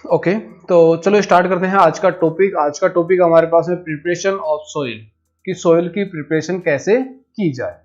Okay, तो चलो start करते हैं आज का टॉपिक। आज का टॉपिक हमारे पास है प्रिपरेशन ऑफ सोइल, कि सोइल की प्रिपरेशन कैसे की जाए।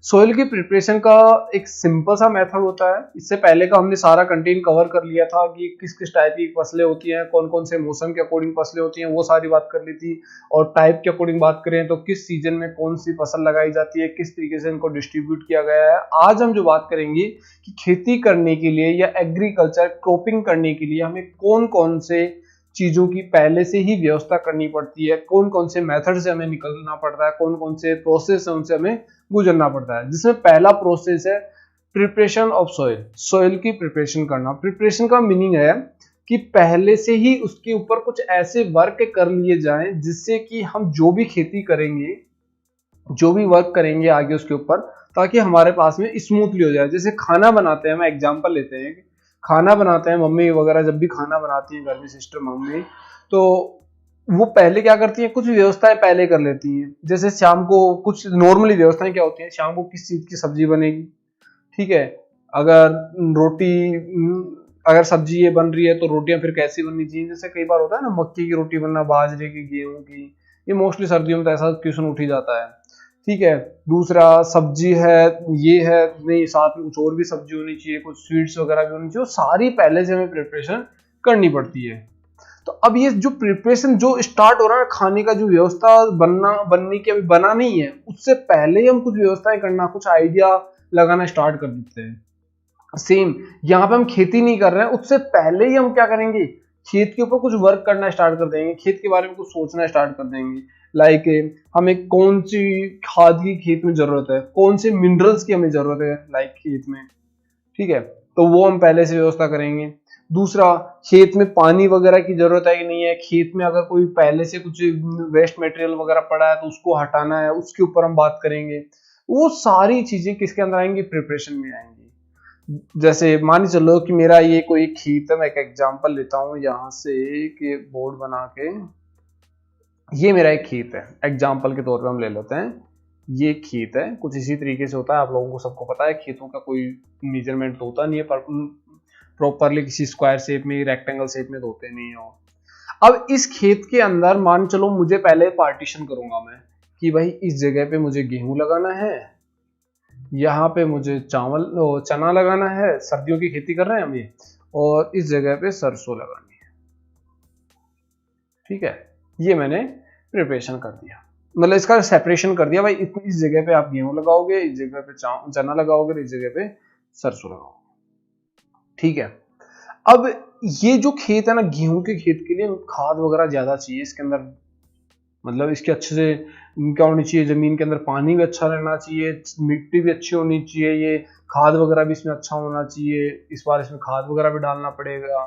सोइल की प्रिपरेशन का एक सिंपल सा मेथड होता है। इससे पहले का हमने सारा कंटेंट कवर कर लिया था कि किस किस टाइप की फसलें होती हैं, कौन कौन से मौसम के अकॉर्डिंग फसलें होती हैं, वो सारी बात कर ली थी। और टाइप के अकॉर्डिंग बात करें तो किस सीजन में कौन सी फसल लगाई जाती है, किस तरीके से इनको डिस्ट्रीब्यूट किया गया है। आज हम जो बात करेंगे कि खेती करने के लिए या एग्रीकल्चर क्रॉपिंग करने के लिए हमें कौन कौन से चीजों की पहले से ही व्यवस्था करनी पड़ती है, कौन कौन से मेथड से हमें निकलना पड़ता है, कौन कौन से प्रोसेस है उनसे हमें गुजरना पड़ता है। जिसमें पहला प्रोसेस है प्रिपरेशन ऑफ सोइल, सोइल की प्रिपरेशन करना। प्रिपरेशन का मीनिंग है कि पहले से ही उसके ऊपर कुछ ऐसे वर्क कर लिए जाएं जिससे कि हम जो भी खेती करेंगे, जो भी वर्क करेंगे आगे उसके ऊपर, ताकि हमारे पास में स्मूथली हो जाए। जैसे खाना बनाते हैं, हम एग्जांपल लेते हैं, खाना बनाते हैं मम्मी वगैरह, जब भी खाना बनाती हैं घर में सिस्टर मम्मी, तो वो पहले क्या करती हैं, कुछ व्यवस्थाएं पहले कर लेती हैं। जैसे शाम को कुछ नॉर्मली व्यवस्थाएं क्या होती हैं, शाम को किस चीज की सब्जी बनेगी, ठीक है। अगर रोटी, अगर सब्जी ये बन रही है तो रोटियां फिर कैसी बननी चाहिए। जैसे कई बार होता है ना, मक्की की रोटी बनना, बाजरे की, गेहूं की, ये मोस्टली सर्दियों में तो ऐसा क्वेश्चन उठ ही जाता है, ठीक है। दूसरा सब्जी है, ये है नहीं, साथ में कुछ और भी सब्जी होनी चाहिए, कुछ स्वीट्स वगैरह भी होनी चाहिए, सारी पहले से हमें प्रिपरेशन करनी पड़ती है। तो अब ये जो प्रिपरेशन जो स्टार्ट हो रहा है, खाने का जो व्यवस्था बनने की अभी बना नहीं है, उससे पहले ही हम कुछ व्यवस्थाएं करना, कुछ आइडिया लगाना स्टार्ट कर देते हैं। सेम यहाँ पे हम खेती नहीं कर रहे हैं, उससे पहले ही हम क्या करेंगे, खेत के ऊपर कुछ वर्क करना स्टार्ट कर देंगे, खेत के बारे में कुछ सोचना स्टार्ट कर देंगे। लाइक हमें कौन सी खाद की खेत में जरूरत है, कौन से मिनरल्स की हमें जरूरत है लाइक खेत में, ठीक है, तो वो हम पहले से व्यवस्था करेंगे। दूसरा, खेत में पानी वगैरह की जरूरत है कि नहीं है, खेत में अगर कोई पहले से कुछ वेस्ट मटेरियल वगैरह पड़ा है तो उसको हटाना है, उसके ऊपर हम बात करेंगे। वो सारी चीजें किसके अंदर आएंगी, प्रिपरेशन में आएंगी। जैसे मान चलो कि मेरा ये कोई खेत है, मैं एक एग्जांपल लेता हूँ यहाँ से कि बोर्ड बना के, ये मेरा एक खेत है, एग्जांपल के तौर पे हम ले लेते हैं, ये खेत है। कुछ इसी तरीके से होता है, आप लोगों को सबको पता है, खेतों का कोई मेजरमेंट तो होता नहीं है, पर प्रॉपरली किसी स्क्वायर शेप में, रेक्टेंगल शेप में तो होते नहीं हो। अब इस खेत के अंदर मान चलो मुझे पहले पार्टीशन करूंगा मैं, कि भाई इस जगह पे मुझे गेहूं लगाना है, यहाँ पे मुझे चना लगाना है, सर्दियों की खेती कर रहे हैं हम ये, और इस जगह पे सरसों लगानी है, ठीक है। ये मैंने प्रिपरेशन कर दिया, मतलब इसका सेपरेशन कर दिया, भाई इस जगह पे आप गेहूं लगाओगे, इस जगह पे चना लगाओगे, इस जगह पे सरसों लगाओगे, ठीक है। अब ये जो खेत है ना, गेहूं के खेत के लिए खाद वगैरह ज्यादा चाहिए इसके अंदर, मतलब इसके अच्छे से क्या होनी चाहिए, जमीन के अंदर पानी भी अच्छा रहना चाहिए, मिट्टी भी अच्छी होनी चाहिए, ये खाद वगैरह भी इसमें अच्छा होना चाहिए। इस बार इसमें खाद वगैरह भी डालना पड़ेगा,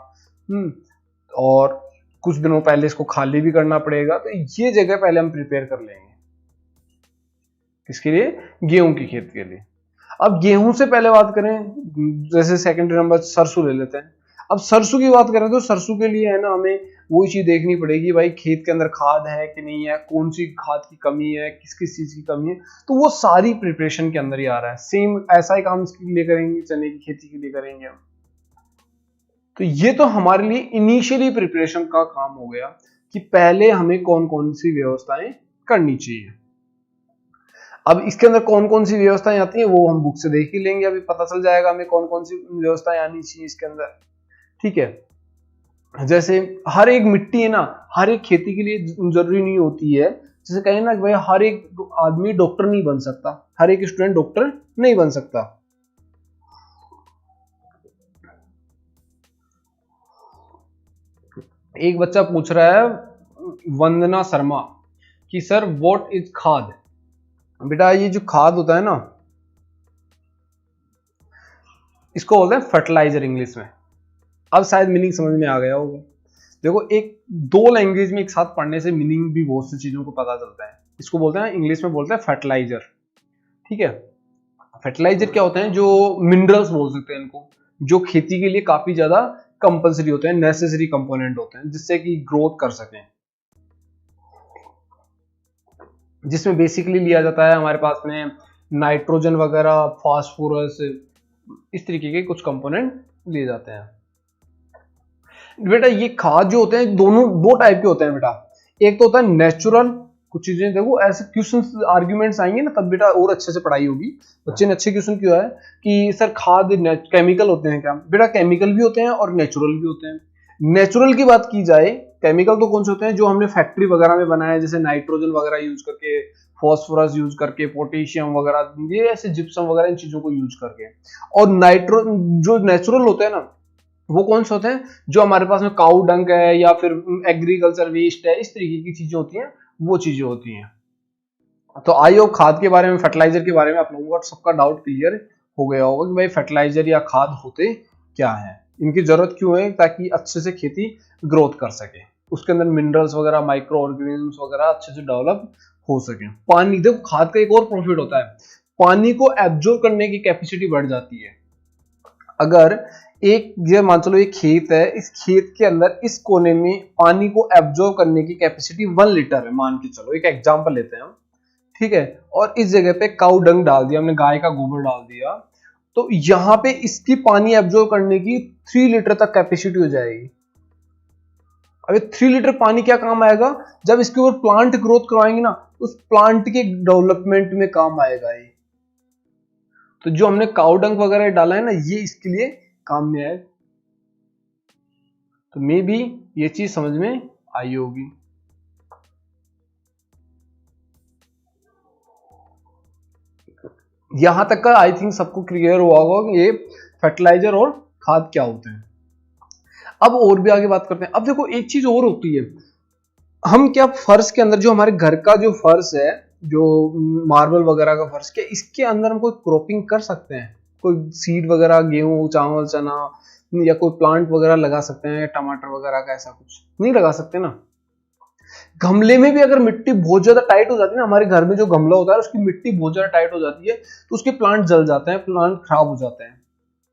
और कुछ दिनों पहले इसको खाली भी करना पड़ेगा। तो ये जगह पहले हम प्रिपेयर कर लेंगे, किसके लिए, गेहूं की खेत के लिए। अब गेहूं से पहले बात करें, जैसे सेकेंडरी नंबर सरसों ले लेते हैं। अब सरसों की बात करें तो सरसों के लिए है ना, हमें वही चीज देखनी पड़ेगी, भाई खेत के अंदर खाद है कि नहीं है, कौन सी खाद की कमी है, किस किस चीज की कमी है, तो वो सारी प्रिपरेशन के अंदर ही आ रहा है। सेम ऐसा ही काम इसके लिए करेंगे, चने की खेती के लिए करेंगे हम। तो ये तो हमारे लिए इनिशियली प्रिपरेशन का काम हो गया, कि पहले हमें कौन कौन सी व्यवस्थाएं करनी चाहिए। अब इसके अंदर कौन कौन सी व्यवस्थाएं आती हैं वो हम बुक से देख ही लेंगे, अभी पता चल जाएगा हमें कौन कौन सी व्यवस्थाएं आनी चाहिए इसके अंदर, ठीक है। जैसे हर एक मिट्टी है ना, हर एक खेती के लिए जरूरी नहीं होती है। जैसे कहें ना भाई, हर एक आदमी डॉक्टर नहीं बन सकता, हर एक स्टूडेंट डॉक्टर नहीं बन सकता। एक बच्चा पूछ रहा है, वंदना शर्मा, कि सर व्हाट इज खाद। बेटा ये जो खाद होता है ना, इसको बोलते हैं फर्टिलाइजर इंग्लिश में। अब शायद मीनिंग समझ में आ गया होगा। देखो, एक दो लैंग्वेज में एक साथ पढ़ने से मीनिंग भी बहुत सी चीजों को पता चलता है। इसको बोलते हैं इंग्लिश में बोलते हैं फर्टिलाइजर, ठीक है। फर्टिलाइजर क्या होते हैं, जो मिनरल्स बोल सकते हैं इनको, जो खेती के लिए काफी ज्यादा कंपलसरी होते हैं, नेसेसरी कंपोनेंट होते हैं, जिससे कि ग्रोथ कर सकें। जिसमें बेसिकली लिया जाता है हमारे पास में नाइट्रोजन वगैरह, फास्फोरस, इस तरीके के कुछ कंपोनेंट लिए जाते हैं। बेटा ये खाद जो होते हैं दोनों दो टाइप के होते हैं बेटा। एक तो होता है नेचुरल, कुछ चीजें देखो ऐसे क्वेश्चन आर्ग्यूमेंट्स आएंगे ना तब बेटा और अच्छे से पढ़ाई होगी। बच्चे ने अच्छे क्वेश्चन किया है कि सर खाद केमिकल होते हैं क्या? बेटा केमिकल भी होते हैं और नेचुरल भी होते हैं। नेचुरल की बात की जाए, केमिकल तो कौन से होते हैं जो हमने फैक्ट्री वगैरह में बनाया, जैसे नाइट्रोजन वगैरह यूज करके, फॉस्फोरस यूज करके, पोटेशियम वगैरह, ये ऐसे जिप्सम वगैरह इन चीजों को यूज करके। और जो नेचुरल होते हैं ना वो कौन से होते हैं जो हमारे पास में काऊ डंक है या फिर एग्रीकल्चर वेस्ट है, इस तरीके की चीजें होती हैं, वो चीजें होती हैं। तो आई होप खाद के बारे में, फर्टिलाइजर के बारे में आप लोगों का सबका डाउट क्लियर हो गया होगा कि भाई फर्टिलाइजर या खाद होते क्या है, इनकी जरूरत क्यों है, ताकि अच्छे से खेती ग्रोथ कर सके, उसके अंदर मिनरल्स वगैरह, माइक्रो ऑर्गेनिजम्स वगैरह अच्छे से डेवलप हो सके। पानी, देखो खाद का एक और प्रॉफिट होता है, पानी को एब्जॉर्ब करने की कैपेसिटी बढ़ जाती है। अगर एक ये मान चलो एक खेत है, इस खेत के अंदर इस कोने में पानी को एब्जॉर्ब करने की कैपेसिटी 1 लीटर है, मान के चलो, एक एग्जांपल लेते हैं हम, ठीक है। और इस जगह पे काऊ डंग डाल दिया हमने, गाय का गोबर डाल दिया, तो यहां पे इसकी पानी एब्जॉर्ब करने की 3 लीटर तक कैपेसिटी हो जाएगी। अब 3 लीटर पानी क्या काम आएगा, जब इसके ऊपर प्लांट ग्रोथ करवाएंगे ना, उस प्लांट के डेवलपमेंट में काम आएगा ये। तो जो हमने काऊ डंग वगैरह डाला है ना, ये इसके लिए काम में आए। तो मे बी ये चीज समझ में आई होगी। यहां तक का आई थिंक सबको क्लियर हुआ होगा कि ये फर्टिलाइजर और खाद क्या होते हैं। अब और भी आगे बात करते हैं। अब देखो एक चीज और होती है, हम क्या फर्श के अंदर, जो हमारे घर का जो फर्श है, जो मार्बल वगैरह का फर्श, क्या इसके अंदर हम कोई क्रॉपिंग कर सकते हैं? कोई सीड वगैरह, गेहूं, चावल, चना या कोई प्लांट वगैरह लगा सकते हैं, टमाटर वगैरह का? ऐसा कुछ नहीं लगा सकते ना। गमले में भी अगर मिट्टी बहुत ज्यादा टाइट हो जाती है ना, हमारे घर में जो गमला होता है उसकी मिट्टी बहुत ज्यादा टाइट हो जाती है, तो उसके प्लांट जल जाते हैं, प्लांट खराब हो जाते हैं।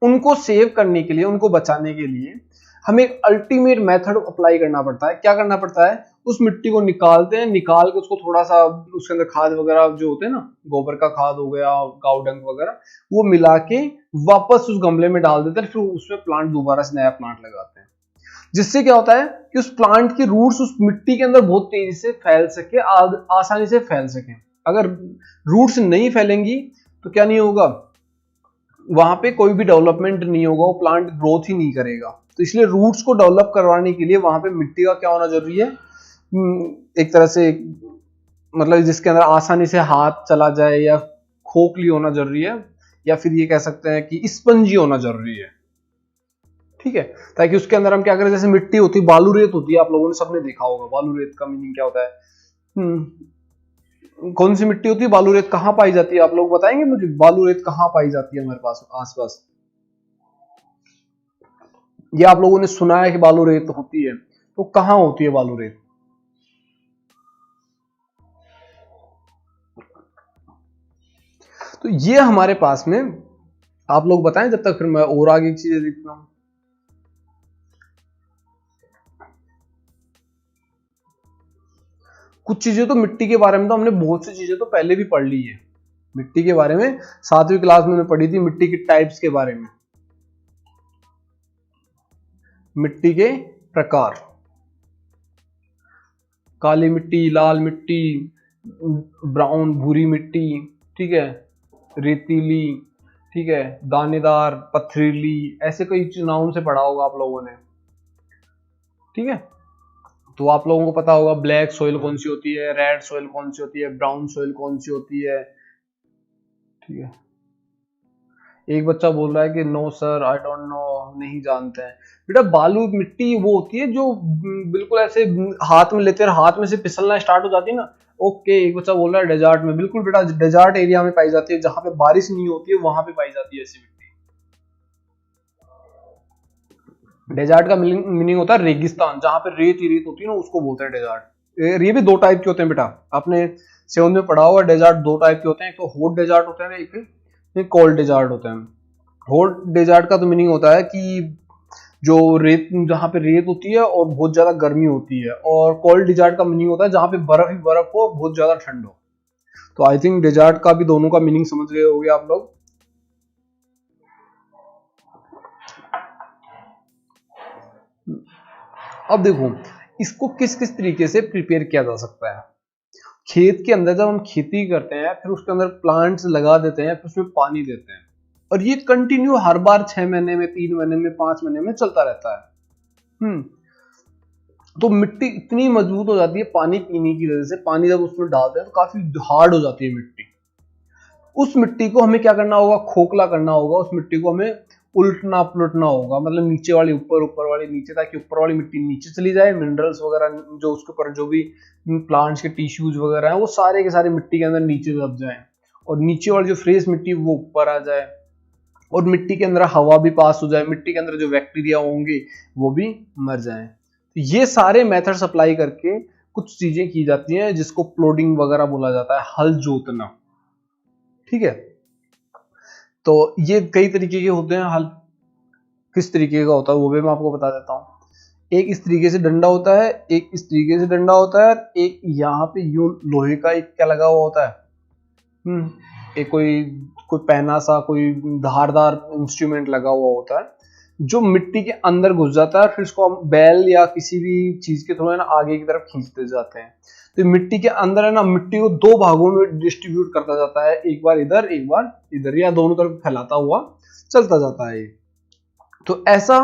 उनको सेव करने के लिए, उनको बचाने के लिए हमें एक अल्टीमेट मेथड अप्लाई करना पड़ता है। क्या करना पड़ता है, उस मिट्टी को निकालते हैं, निकाल के उसको थोड़ा सा उसके अंदर खाद वगैरह जो होते हैं ना, गोबर का खाद हो गया, काऊ डंग वगैरह, वो मिला के वापस उस गमले में डाल देते हैं, फिर उसमें प्लांट दोबारा से नया प्लांट लगाते हैं। जिससे क्या होता है कि उस प्लांट की रूट्स उस मिट्टी के अंदर बहुत तेजी से फैल सके, आसानी से फैल सके। अगर रूट्स नहीं फैलेंगी तो क्या नहीं होगा, वहां पे कोई भी डेवलपमेंट नहीं होगा, वो प्लांट ग्रोथ ही नहीं करेगा। तो इसलिए रूट्स को डेवलप करवाने के लिए वहां पे मिट्टी का क्या होना जरूरी है, एक तरह से, मतलब जिसके अंदर आसानी से हाथ चला जाए, या खोखली होना जरूरी है, या फिर ये कह सकते हैं कि स्पंजी होना जरूरी है, ठीक है। ताकि उसके अंदर हम क्या करें, जैसे मिट्टी होती है, बालू रेत होती है, आप लोगों ने सबने देखा होगा बालू रेत का मीनिंग क्या होता है। कौन सी मिट्टी होती है बालू रेत, कहां पाई जाती है, आप लोग बताएंगे मुझे, बालू रेत कहां पाई जाती है हमारे पास आसपास? ये आप लोगों ने सुना है कि बालू रेत होती है, तो कहां होती है बालू रेत? तो ये हमारे पास में, आप लोग बताएं जब तक, फिर मैं और आगे चीजें देखता हूं। कुछ चीजें तो मिट्टी के बारे में तो हमने बहुत सी चीजें तो पहले भी पढ़ ली है मिट्टी के बारे में, 7वीं क्लास में पढ़ी थी मिट्टी के टाइप्स के बारे में, मिट्टी के प्रकार, काली मिट्टी, लाल मिट्टी, ब्राउन भूरी मिट्टी, ठीक है, रेतीली, ठीक है, दानेदार, पथरीली, ऐसे कई नाम से पढ़ा होगा आप लोगों ने, ठीक है। तो आप लोगों को पता होगा ब्लैक सॉइल कौन सी होती है, रेड सॉइल कौन सी होती है, ब्राउन सॉइल कौन सी होती है, ठीक है। एक बच्चा बोल रहा है कि no sir I don't know, नहीं जानते हैं। बेटा बालू मिट्टी वो होती है जो बिल्कुल ऐसे हाथ में लेते हैं, हाथ में से फिसलना स्टार्ट हो जाती है ना। ओके, एक बच्चा बोल रहा है डेजर्ट में, बिल्कुल बेटा डेजर्ट एरिया में पाई जाती है, जहां पे बारिश नहीं होती है वहां पे पाई जाती है ऐसी मिट्टी। डेजर्ट का मीनिंग होता है रेगिस्तान, जहां पे रेत ही रेत होती है ना, उसको बोलते हैं डेजर्ट। ये भी दो टाइप के होते हैं बेटा, आपने 7th में पढ़ा हुआ, डेजर्ट दो टाइप के होते हैं, एक तो हॉट डेजर्ट होता है, एक कोल्ड डेजर्ट होता है। हॉट डेजर्ट का तो मीनिंग होता है कि जो रेत, जहां पे रेत होती है और बहुत ज्यादा गर्मी होती है, और कोल्ड डेजर्ट का मीनिंग होता है जहां पे बर्फ ही बर्फ हो और बहुत ज्यादा ठंड हो। तो आई थिंक डेजर्ट का भी दोनों का मीनिंग समझ गए होंगे आप लोग। अब देखो इसको किस किस तरीके से प्रिपेयर किया जा सकता है। खेत के अंदर जब हम खेती करते हैं फिर उसके अंदर प्लांट्स लगा देते हैं, फिर उसमें पानी देते हैं और ये कंटिन्यू हर बार 6 महीने में, 3 महीने में, 5 महीने में चलता रहता है। तो मिट्टी इतनी मजबूत हो जाती है पानी पीने की वजह से। पानी जब उसमें डालते हैं तो काफी हार्ड हो जाती है मिट्टी। उस मिट्टी को हमें क्या करना होगा, खोखला करना होगा। उस मिट्टी को हमें उल्टना पुलटना होगा, मतलब नीचे वाली ऊपर, ऊपर वाली नीचे, ताकि ऊपर वाली मिट्टी नीचे चली जाए। मिनरल्स वगैरह जो उसके ऊपर जो भी प्लांट्स के टिश्यूज वगैरह हैं वो सारे के सारे मिट्टी के अंदर नीचे दब जाएं और नीचे वाली जो फ्रेश मिट्टी वो ऊपर आ जाए और मिट्टी के अंदर हवा भी पास हो जाए, मिट्टी के अंदर जो बैक्टीरिया होंगे वो भी मर जाएं। तो ये सारे मेथड्स अप्लाई करके कुछ चीजें की जाती हैं जिसको प्लोडिंग वगैरह बोला जाता है, हल जोतना। ठीक है, तो ये कई तरीके के होते हैं हल। किस तरीके का होता है वो भी मैं आपको बता देता हूँ। एक इस तरीके से डंडा होता है, एक इस तरीके से डंडा होता है, एक यहाँ पे यूं लोहे का एक क्या लगा हुआ होता है, एक कोई पैना सा, कोई धारदार इंस्ट्रूमेंट लगा हुआ होता है जो मिट्टी के अंदर घुस जाता है। फिर इसको हम बैल या किसी भी चीज के थ्रू है ना आगे की तरफ खींचते जाते हैं। तो मिट्टी के अंदर है ना मिट्टी को 2 भागों में डिस्ट्रीब्यूट करता जाता है, एक बार इधर एक बार इधर, या दोनों तरफ फैलाता हुआ चलता जाता है। तो ऐसा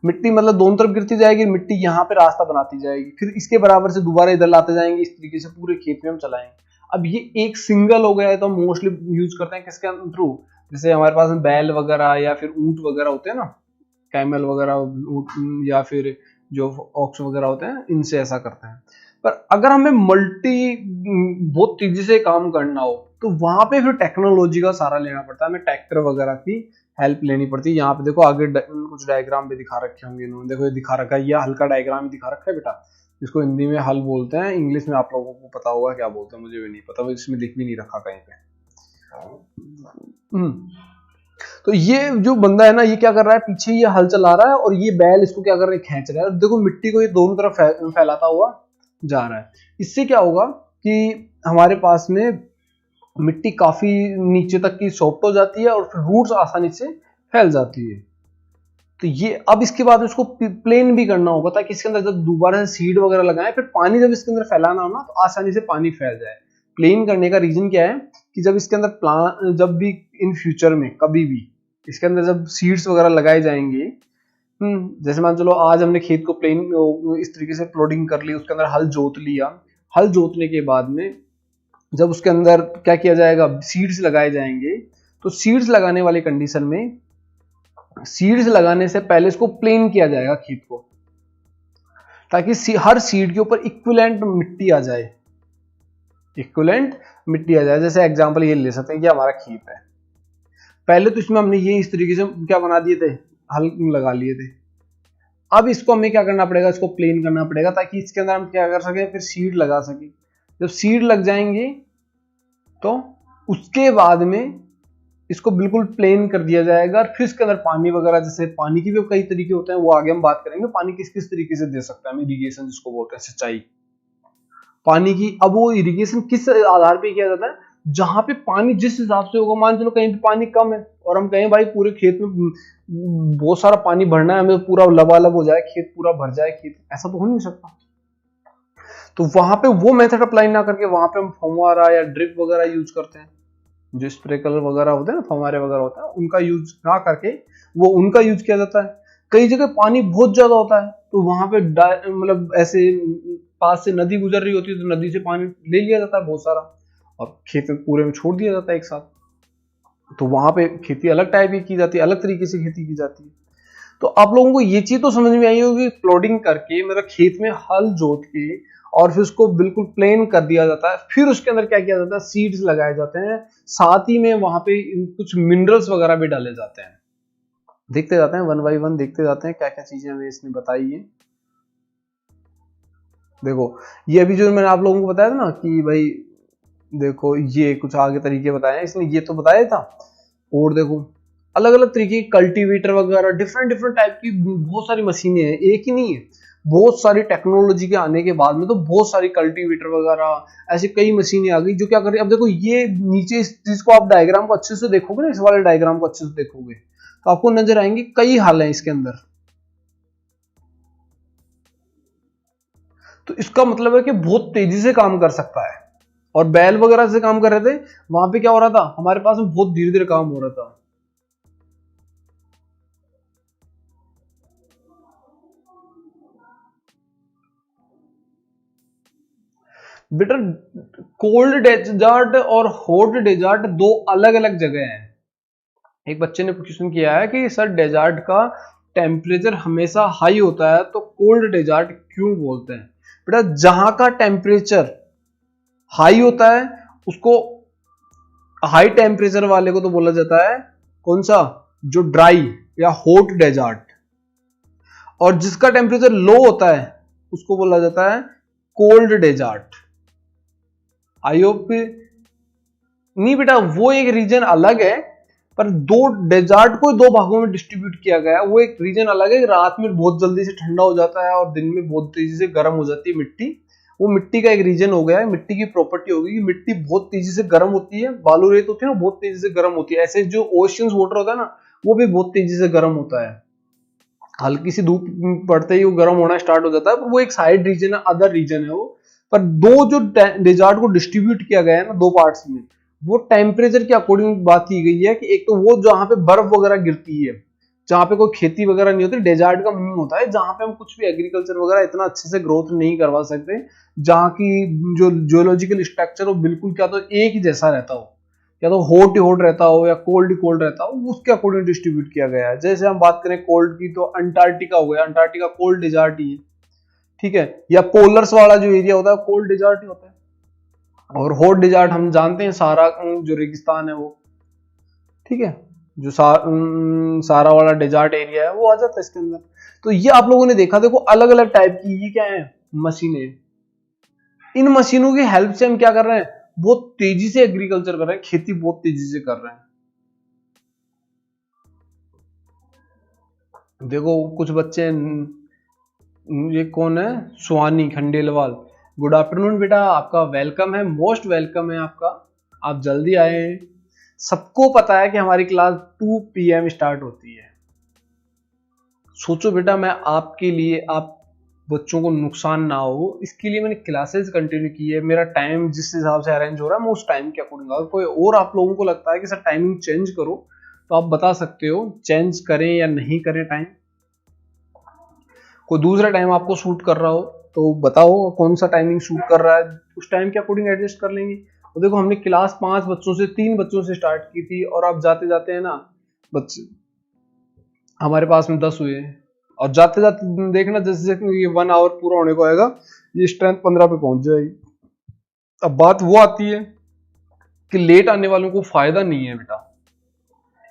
मिट्टी मतलब दोनों तरफ गिरती जाएगी, मिट्टी यहाँ पे रास्ता बनाती जाएगी, फिर इसके बराबर से दोबारा इधर लाते जाएंगे। इस तरीके से पूरे खेत में हम चलाएंगे। अब ये एक सिंगल हो गया है तो हम मोस्टली यूज करते हैं किसके थ्रू, जैसे हमारे पास बैल वगैरह या फिर ऊंट वगैरह होते हैं ना, कैमल वगैरह या फिर जो ऑक्स वगैरह होते हैं, इनसे ऐसा करते हैं। पर अगर हमें बहुत तेजी से काम करना हो तो वहां पे फिर टेक्नोलॉजी का सहारा लेना पड़ता है, हमें ट्रैक्टर वगैरह की हेल्प लेनी पड़ती है। यहाँ पे देखो आगे कुछ डायग्राम भी दिखा रखे होंगे इन्होंने, देखो ये दिखा रखा है, ये हल्का डायग्राम ही दिखा रखा है बेटा। इसको हिंदी में हल बोलते हैं, इंग्लिश में आप लोगों को पता होगा क्या बोलते हैं, मुझे भी नहीं पता, इसमें लिख भी नहीं रखा कहीं पे। तो ये जो बंदा है ना ये क्या कर रहा है, पीछे ये हल चला रहा है और ये बैल इसको क्या कर रहा है, खींच रहा है। और देखो मिट्टी को ये दोनों तरफ फैलाता हुआ जा रहा है। इससे क्या होगा कि हमारे पास में मिट्टी काफी नीचे तक की सॉफ्ट हो जाती है और फिर रूट्स आसानी से फैल जाती है। तो ये अब इसके बाद इसको प्लेन भी करना होगा ताकि इसके अंदर जब दोबारा से सीड वगैरह लगाएं, फिर पानी जब इसके अंदर फैलाना हो ना तो आसानी से पानी फैल जाए। प्लेन करने का रीजन क्या है कि जब इसके अंदर प्लांट, जब भी इन फ्यूचर में कभी भी इसके अंदर जब सीड्स वगैरह लगाए जाएंगे, जैसे मान चलो आज हमने खेत को प्लेन इस तरीके से प्लॉटिंग कर ली, उसके अंदर हल जोत लिया। हल जोतने के बाद में जब उसके अंदर क्या किया जाएगा, सीड्स लगाए जाएंगे। तो सीड्स लगाने वाली कंडीशन में सीड्स लगाने से पहले इसको प्लेन किया जाएगा खेत को, ताकि हर सीड के ऊपर इक्विवेलेंट मिट्टी आ जाए, इक्विवेलेंट मिट्टी आ जाए। जैसे एग्जांपल ये ले सकते हैं कि हमारा खेत है, पहले तो इसमें हमने ये इस तरीके से क्या बना दिए थे, हल लगा लिए थे। अब इसको हमें क्या करना पड़ेगा, इसको प्लेन करना पड़ेगा ताकि इसके अंदर हम क्या कर सके, फिर सीड लगा सके। जब सीड लग जाएंगे तो उसके बाद में इसको बिल्कुल प्लेन कर दिया जाएगा। फिर इसके अंदर पानी वगैरह, जैसे पानी की भी कई तरीके होते हैं, वो आगे हम बात करेंगे। पानी किस किस तरीके से दे सकते हैं हम, इरिगेशन जिसको बोलते हैं, सिंचाई पानी की। अब वो इरिगेशन किस आधार पे किया जाता है, जहां पे पानी जिस हिसाब से होगा। मान चलो कहीं पे पानी कम है और हम कहें भाई पूरे खेत में बहुत सारा पानी भरना है, हमें पूरा लबालब हो जाए, खेत पूरा भर जाए खेत, ऐसा तो हो नहीं सकता। तो वहां पे वो मेथड अप्लाई ना करके वहां पे हम फव्वारा या ड्रिप वगैरह यूज करते हैं, जो स्प्रिंकलर वगैरह होते हैं ना, फव्वारे वगैरह होता है, उनका यूज ना करके वो उनका यूज किया जाता है। कई जगह पानी बहुत ज्यादा होता है तो वहां पे मतलब ऐसे पास से नदी गुजर रही होती है तो नदी से पानी ले लिया जाता है बहुत सारा और खेत में पूरे में छोड़ दिया जाता है एक साथ। तो वहां पे खेती अलग टाइप की जाती है, अलग तरीके से खेती की जाती है। तो आप लोगों को ये चीज तो समझ में आई होगी, प्लॉटिंग करके मतलब खेत में हल जोत के और फिर उसको बिल्कुल प्लेन कर दिया जाता है। फिर उसके अंदर क्या किया जाता है, सीड्स लगाए जाते हैं, साथ ही में वहां पे कुछ मिनरल्स वगैरह भी डाले जाते हैं। देखते जाते हैं वन बाय वन, देखते जाते हैं क्या क्या चीजें हमें इसने बताई है। देखो ये अभी जो मैंने आप लोगों को बताया था ना कि भाई देखो ये कुछ आगे तरीके बताए हैं इसने, ये तो बताया था। और देखो अलग अलग तरीके के कल्टीवेटर वगैरह, डिफरेंट डिफरेंट टाइप की बहुत सारी मशीनें हैं, एक ही नहीं है, बहुत सारी टेक्नोलॉजी के आने के बाद में तो बहुत सारी कल्टीवेटर वगैरह ऐसे कई मशीनें आ गई जो क्या कर रही है। अब देखो ये नीचे इस चीज को आप डायग्राम को अच्छे से देखोगे ना, इस वाले डायग्राम को अच्छे से देखोगे तो आपको नजर आएंगे कई हल हैं इसके अंदर। तो इसका मतलब है कि बहुत तेजी से काम कर सकता है। और बैल वगैरह से काम कर रहे थे, वहां पे क्या हो रहा था, हमारे पास में बहुत धीरे धीरे काम हो रहा था। बेटा कोल्ड डेजर्ट और हॉट डेजर्ट दो अलग अलग जगह हैं। एक बच्चे ने क्वेश्चन किया है कि सर डेजर्ट का टेम्परेचर हमेशा हाई होता है तो कोल्ड डेजर्ट क्यों बोलते हैं। बेटा जहां का टेम्परेचर हाई होता है उसको हाई टेम्परेचर वाले को तो बोला जाता है कौन सा, जो ड्राई या हॉट डेजर्ट। और जिसका टेम्परेचर लो होता है उसको बोला जाता है कोल्ड डेजर्ट। आई होप नहीं बेटा, वो एक रीजन अलग है, पर दो डेजर्ट को दो भागों में डिस्ट्रीब्यूट किया गया है। वो एक रीजन अलग है, रात में बहुत जल्दी से ठंडा हो जाता है और दिन में बहुत तेजी से गर्म हो जाती है मिट्टी। वो मिट्टी का एक रीजन हो गया है, मिट्टी की प्रॉपर्टी होगी कि मिट्टी बहुत तेजी से गर्म होती है, बालू रेत होती है ना, बहुत तेजी से गर्म होती है। ऐसे जो ओशियंस वाटर होता है ना, वो भी बहुत तेजी से गर्म होता है। हल्की सी धूप पड़ते ही वो गर्म होना स्टार्ट हो जाता है, पर वो एक साइड रीजन है, अदर रीजन है वो। पर दो जो डेजर्ट को डिस्ट्रीब्यूट किया गया है ना दो पार्ट्स में, वो टेम्परेचर के अकॉर्डिंग बात की गई है कि एक तो वो जहां पे बर्फ वगैरह गिरती है, जहां पे कोई खेती वगैरह नहीं होती। डेजर्ट का मीनिंग होता है जहां पे हम कुछ भी एग्रीकल्चर वगैरह इतना अच्छे से ग्रोथ नहीं करवा सकते, जहां की जो जियोलॉजिकल स्ट्रक्चर हो बिल्कुल क्या तो एक ही जैसा रहता हो, या तो हॉट ही हॉट रहता हो या कोल्ड ही कोल्ड रहता हो, उसके अकॉर्डिंग डिस्ट्रीब्यूट किया गया है। जैसे हम बात करें कोल्ड की तो अंटार्कटिका हो गया, अंटार्कटिका कोल्ड डेजर्ट ही है, ठीक है। या पोलर्स वाला जो एरिया होता है कोल्ड डेजर्ट ही होता है। और हॉट डेजर्ट हम जानते हैं सारा जो रेगिस्तान है वो, ठीक है, जो सारा वाला डेजर्ट एरिया है वो आ जाता है इसके अंदर। तो ये आप लोगों ने देखा, देखो अलग अलग टाइप की ये क्या है, मशीनें। इन मशीनों की हेल्प से हम क्या कर रहे हैं, बहुत तेजी से एग्रीकल्चर कर रहे हैं, खेती बहुत तेजी से कर रहे हैं। देखो कुछ बच्चे, ये कौन है, सुहानी खंडेलवाल, गुड आफ्टरनून बेटा, आपका वेलकम है, मोस्ट वेलकम है आपका, आप जल्दी आए। सबको पता है कि हमारी क्लास 2 PM स्टार्ट होती है। सोचो बेटा, मैं आपके लिए, आप बच्चों को नुकसान ना हो इसके लिए मैंने क्लासेस कंटिन्यू की है। मेरा टाइम जिस हिसाब से अरेंज हो रहा है मैं उस टाइम के अकॉर्डिंग, अगर कोई और आप लोगों को लगता है कि सर टाइमिंग चेंज करो तो आप बता सकते हो, चेंज करें या नहीं करें टाइम। कोई दूसरा टाइम आपको सूट कर रहा हो तो बताओ कौन सा टाइमिंग सूट कर रहा है, उस टाइम के अकॉर्डिंग एडजस्ट कर लेंगे। और देखो हमने क्लास 5 बच्चों से 3 बच्चों से स्टार्ट की थी, और आप जाते जाते हैं ना बच्चे हमारे पास में 10 हुए, और जाते जाते देखना जैसे ये 1 आवर पूरा होने को आएगा ये स्ट्रेंथ 15 पे पहुंच जाएगी। अब बात वो आती है कि लेट आने वालों को फायदा नहीं है बेटा,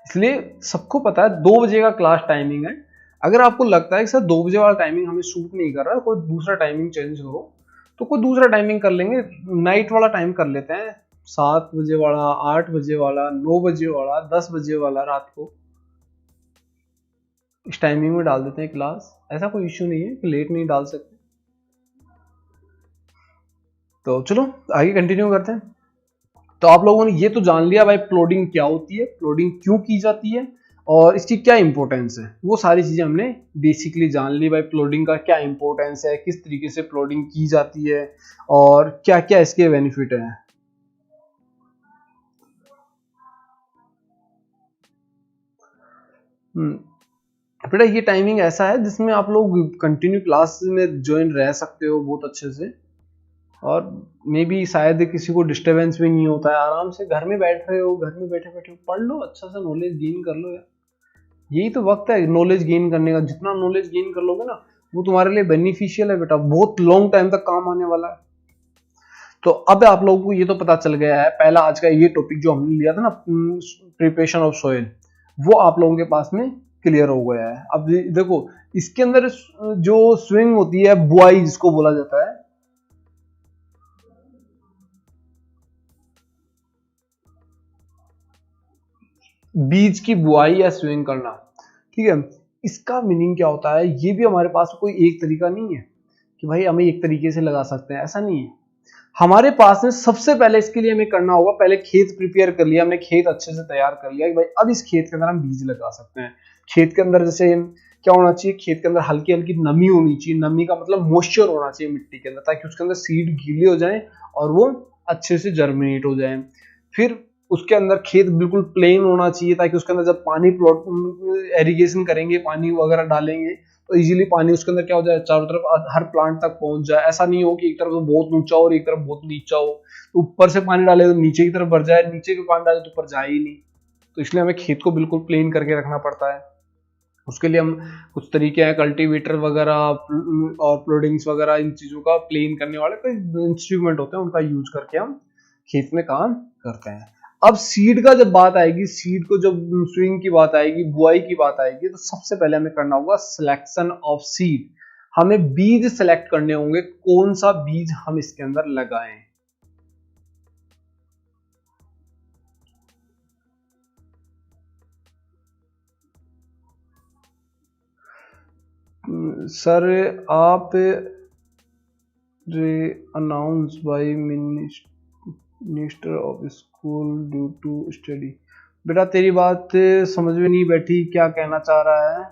इसलिए सबको पता है 2 बजे का क्लास टाइमिंग है। अगर आपको लगता है कि सर 2 बजे वाला टाइमिंग हमें सूट नहीं कर रहा, कोई दूसरा टाइमिंग चेंज करो, तो कोई दूसरा टाइमिंग कर लेंगे, नाइट वाला टाइम कर लेते हैं, 7 बजे वाला, 8 बजे वाला, 9 बजे वाला, 10 बजे वाला, रात को इस टाइमिंग में डाल देते हैं क्लास। ऐसा कोई इश्यू नहीं है कि लेट नहीं डाल सकते। तो चलो आगे कंटिन्यू करते हैं। तो आप लोगों ने ये तो जान लिया भाई प्लॉटिंग क्या होती है, प्लॉटिंग क्यों की जाती है और इसकी क्या इंपॉर्टेंस है, वो सारी चीजें हमने बेसिकली जान ली। भाई प्लॉटिंग का क्या इंपॉर्टेंस है, किस तरीके से प्लॉटिंग की जाती है और क्या क्या इसके बेनिफिट है। बेटा ये टाइमिंग ऐसा है जिसमें आप लोग कंटिन्यू क्लास में ज्वाइन रह सकते हो बहुत अच्छे से, और मे बी शायद किसी को डिस्टरबेंस भी नहीं होता है, आराम से घर में बैठ रहे हो, घर में बैठे बैठे पढ़ लो, अच्छा सा नॉलेज गेन कर लो यार। यही तो वक्त है नॉलेज गेन करने का, जितना नॉलेज गेन कर लोगे ना वो तुम्हारे लिए बेनिफिशियल है बेटा, बहुत लॉन्ग टाइम तक काम आने वाला है। तो अब आप लोगों को ये तो पता चल गया है, पहला आज का ये टॉपिक जो हमने लिया था ना प्रिपरेशन ऑफ सॉइल, वो आप लोगों के पास में क्लियर हो गया है। अब देखो इसके अंदर जो स्विंग होती है, बुआई जिसको बोला जाता है, बीज की बुआई या स्विंग करना, ठीक है, इसका मीनिंग क्या होता है, ये भी हमारे पास कोई एक तरीका नहीं है कि भाई हमें एक तरीके से लगा सकते हैं, ऐसा नहीं है। हमारे पास में सबसे पहले इसके लिए हमें करना होगा, पहले खेत प्रिपेयर कर लिया हमने, खेत अच्छे से तैयार कर लिया कि भाई अब इस खेत के अंदर हम बीज लगा सकते हैं। खेत के अंदर जैसे क्या होना चाहिए, खेत के अंदर हल्की हल्की नमी होनी चाहिए। नमी का मतलब मॉइस्चर होना चाहिए मिट्टी के अंदर, ताकि उसके अंदर सीड गीले हो जाएं और वो अच्छे से जर्मिनेट हो जाएं। फिर उसके अंदर खेत बिल्कुल प्लेन होना चाहिए, ताकि उसके अंदर जब पानी प्लॉट एरीगेशन करेंगे, पानी वगैरह डालेंगे, तो इजीली पानी उसके अंदर क्या हो जाए, चारों तरफ हर प्लांट तक पहुंच जाए। ऐसा नहीं हो कि एक तरफ बहुत ऊंचा हो और एक तरफ बहुत नीचा हो, तो ऊपर से पानी डाले तो नीचे की तरफ भर जाए, नीचे के पानी डाले तो ऊपर जाए ही नहीं। तो इसलिए हमें खेत को बिल्कुल प्लेन करके रखना पड़ता है। उसके लिए हम कुछ तरीके हैं, कल्टीवेटर वगैरह और प्लोडिंग्स वगैरह, इन चीजों का प्लेन करने वाले कोई इंस्ट्रूमेंट होते हैं, उनका यूज करके हम खेत में काम करते हैं। अब सीड का जब बात आएगी, सीड को जब स्विंग की बात आएगी, बुआई की बात आएगी, तो सबसे पहले हमें करना होगा सिलेक्शन ऑफ सीड। हमें बीज सेलेक्ट करने होंगे, कौन सा बीज हम इसके अंदर लगाएं। सर आप announce by minister of school due to study. बेटा तेरी बात समझ में नहीं बैठी, क्या कहना चाह रहा है?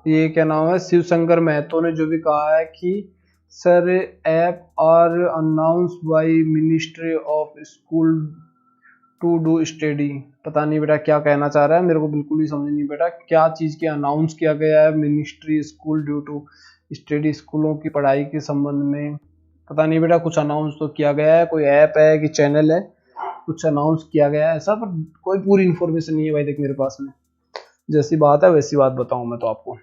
ये क्या नाम है, शिव शंकर महतो ने जो भी कहा है कि sir app are announce by ministry of school to do study. पता नहीं बेटा क्या कहना चाह रहा है, मेरे को बिल्कुल ही समझ नहीं बेटा क्या चीज के अनाउंस किया गया है, ministry school due to study, स्कूलों की पढ़ाई के संबंध में। पता नहीं बेटा कुछ अनाउंस तो किया गया है, कोई ऐप है कि चैनल है, कुछ अनाउंस किया गया है ऐसा, पर कोई पूरी इन्फॉर्मेशन नहीं है भाई देख मेरे पास में। जैसी बात है वैसी बात बताऊं मैं तो आपको।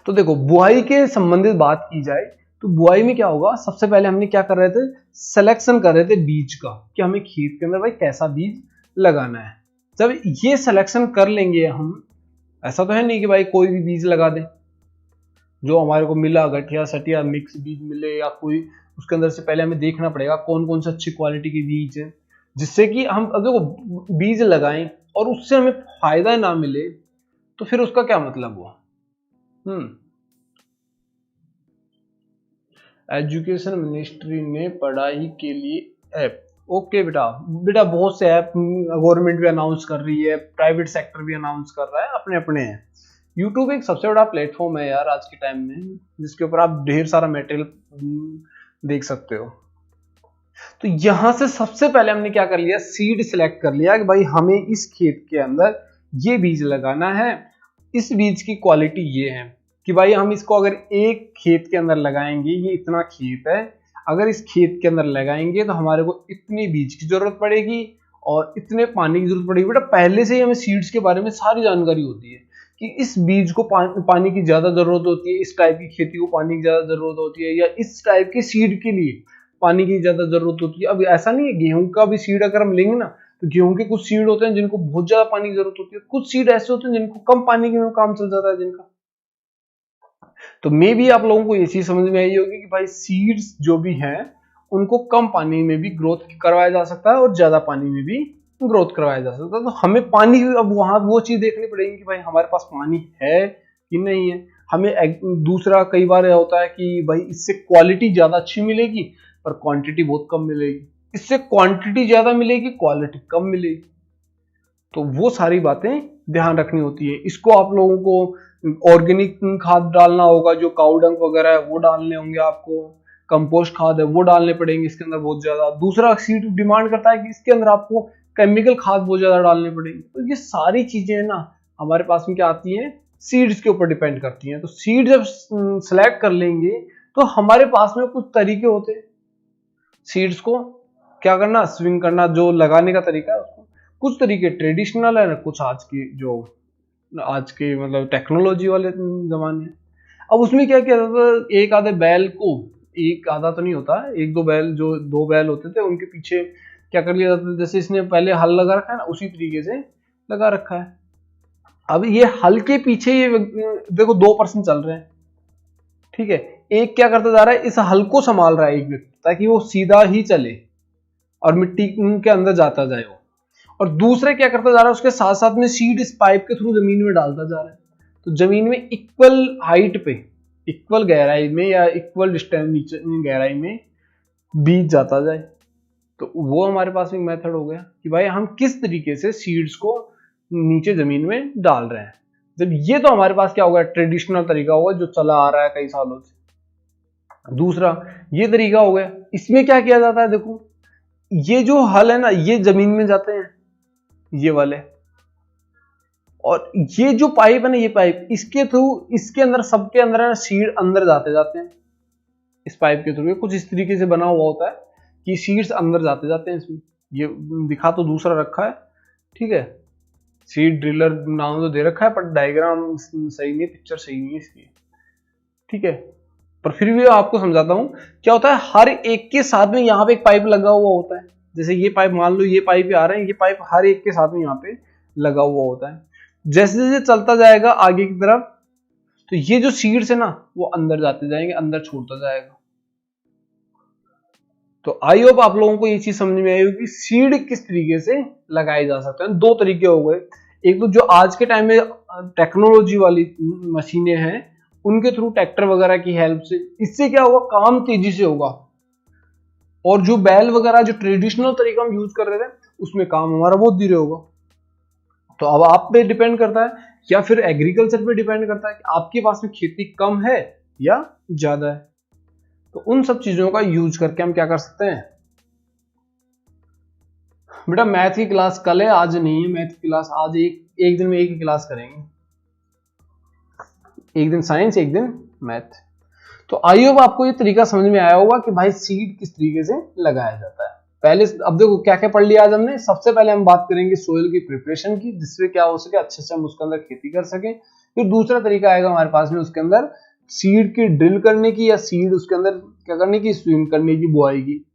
तो देखो बुआई के संबंधित बात की जाए तो बुआई में क्या होगा, सबसे पहले हमने क्या कर रहे थे, सिलेक्शन कर रहे थे बीज का, कि हमें खेत के अंदर भाई कैसा बीज लगाना है। जब ये सिलेक्शन कर लेंगे हम, ऐसा तो है नहीं कि भाई कोई भी बीज लगा दे, जो हमारे को मिला गठिया सटिया मिक्स बीज मिले या कोई, उसके अंदर से पहले हमें देखना पड़ेगा कौन कौन से अच्छी क्वालिटी के बीज है, जिससे कि हम देखो बीज लगाएं और उससे हमें फायदा ना मिले तो फिर उसका क्या मतलब हुआ। एजुकेशन मिनिस्ट्री ने पढ़ाई के लिए ऐप, ओके बेटा, बेटा बहुत से ऐप गवर्नमेंट भी अनाउंस कर रही है, प्राइवेट सेक्टर भी अनाउंस कर रहा है, अपने अपने हैं। यूट्यूब एक सबसे बड़ा प्लेटफॉर्म है यार आज के टाइम में, जिसके ऊपर आप ढेर सारा मटेरियल देख सकते हो। तो यहां से सबसे पहले हमने क्या कर लिया, सीड सिलेक्ट कर लिया कि भाई हमें इस खेत के अंदर ये बीज लगाना है, इस बीज की क्वालिटी ये है कि भाई हम इसको अगर एक खेत के अंदर लगाएंगे, ये इतना खेत है, अगर इस खेत के अंदर लगाएंगे तो हमारे को इतनी बीज की जरूरत पड़ेगी और इतने पानी की जरूरत पड़ेगी। बेटा पहले से ही हमें सीड्स के बारे में सारी जानकारी होती है कि इस बीज को पानी की ज्यादा जरूरत होती है, इस टाइप की खेती को पानी की ज्यादा जरूरत होती है, या इस टाइप के सीड के लिए पानी की ज्यादा जरूरत होती है। अब ऐसा नहीं है, गेहूं का भी सीड अगर हम लेंगे ना, तो गेहूं के कुछ सीड होते हैं जिनको बहुत ज्यादा पानी की जरूरत होती है, कुछ सीड ऐसे होते हैं जिनको कम पानी में काम चल जाता है जिनका। तो मे भी आप लोगों को ये चीज समझ में आई होगी कि भाई सीड्स जो भी हैं उनको कम पानी में भी ग्रोथ करवाया जा सकता है और ज्यादा पानी में भी ग्रोथ करवाया जा सकता है। तो हमें पानी, अब वहां वो चीज देखनी पड़ेगी कि भाई हमारे पास पानी है कि नहीं है। हमें दूसरा कई बार होता है कि भाई इससे क्वालिटी ज्यादा अच्छी मिलेगी पर क्वांटिटी बहुत कम मिलेगी, इससे क्वांटिटी ज्यादा मिलेगी क्वालिटी कम मिलेगी। तो वो सारी बातें ध्यान रखनी होती है। इसको आप लोगों को ऑर्गेनिक खाद डालना होगा, जो काऊ डंग वगैरह है वो डालने होंगे आपको, कंपोस्ट खाद है वो डालने पड़ेंगे इसके अंदर बहुत ज्यादा। दूसरा सीड डिमांड करता है कि इसके अंदर आपको केमिकल खाद बहुत ज्यादा डालने पड़ेंगे। तो ये सारी चीजें ना हमारे पास में क्या आती हैं, सीड्स के ऊपर डिपेंड करती हैं। तो सीड जब सिलेक्ट कर लेंगे तो हमारे पास में कुछ तरीके होते हैं सीड्स को क्या करना, स्विंग करना, जो लगाने का तरीका है उसको। कुछ तरीके ट्रेडिशनल है ना, कुछ आज की जो आज के मतलब टेक्नोलॉजी वाले जमाने। अब उसमें क्या किया जाता था, एक आधे बैल को, एक आधा तो नहीं होता, एक दो बैल, जो दो बैल होते थे उनके पीछे क्या कर लिया जाता था, जैसे इसने पहले हल लगा रखा है ना उसी तरीके से लगा रखा है। अब ये हल के पीछे ये देखो 2 पर्सन चल रहे हैं, ठीक है, एक क्या करता जा रहा है, इस हल को संभाल रहा है एक व्यक्ति ताकि वो सीधा ही चले और मिट्टी के अंदर जाता जाए वो, और दूसरे क्या करता जा रहा है उसके साथ साथ में सीड इस पाइप के थ्रू जमीन में डालता जा रहा है। तो जमीन में इक्वल हाइट पे, इक्वल गहराई में या इक्वल डिस्टेंस नीचे गहराई में बीज जाता जाए। तो वो हमारे पास एक मेथड हो गया कि भाई हम किस तरीके से सीड्स को नीचे जमीन में डाल रहे हैं। जब ये तो हमारे पास क्या होगा, ट्रेडिशनल तरीका होगा जो चला आ रहा है कई सालों से। दूसरा ये तरीका हो गया, इसमें क्या किया जाता है, देखो ये जो हल है ना, ये जमीन में जाते हैं ये वाले, और ये जो पाइप है ना, ये पाइप इसके थ्रू, इसके अंदर, सबके अंदर है सीड अंदर जाते जाते हैं इस पाइप के थ्रू। कुछ इस तरीके से बना हुआ होता है कि सीड्स अंदर जाते जाते हैं इसमें। ये दिखा तो दूसरा रखा है, ठीक है, सीड ड्रिलर नाम तो दे रखा है, पर डायग्राम सही नहीं, पिक्चर सही नहीं है इसकी, ठीक है। पर फिर भी आपको समझाता हूं क्या होता है। हर एक के साथ में यहाँ पे एक पाइप लगा हुआ होता है। जैसे ये पाइप, मान लो ये पाइप आ रहे हैं, ये पाइप हर एक के साथ में यहाँ पे लगा हुआ होता है। जैसे जैसे चलता जाएगा आगे की तरफ, तो ये जो सीड्स है ना वो अंदर जाते जाएंगे, अंदर छोड़ता जाएगा। तो आई होप आप लोगों को ये चीज समझ में आई होगी कि सीड किस तरीके से लगाए जा सकते हैं। दो तरीके हो गए, एक तो जो आज के टाइम में टेक्नोलॉजी वाली मशीनें हैं उनके थ्रू, ट्रैक्टर वगैरह की हेल्प से, इससे क्या होगा, काम तेजी से होगा। और जो बैल वगैरह जो ट्रेडिशनल तरीका हम यूज कर रहे थे उसमें काम हमारा बहुत धीरे होगा। तो अब आप पे डिपेंड करता है या फिर एग्रीकल्चर पे डिपेंड करता है कि आपके पास में खेती कम है या ज्यादा है। तो उन सब चीजों का यूज करके हम क्या कर सकते हैं। बेटा मैथ की क्लास कल है, आज नहीं है मैथ की क्लास। आज एक दिन में एक ही क्लास करेंगे, एक दिन साइंस एक दिन मैथ। तो आई होप आपको ये तरीका समझ में आया होगा कि भाई सीड किस तरीके से लगाया जाता है। पहले अब देखो क्या क्या पढ़ लिया आज हमने। सबसे पहले हम बात करेंगे सोइल की प्रिपरेशन की, जिससे क्या हो सके अच्छे से हम उसके अंदर खेती कर सकें। फिर दूसरा तरीका आएगा हमारे पास में उसके अंदर सीड की ड्रिल करने की, या सीड उसके अंदर क्या करने की, स्विम करने की, बुआई की।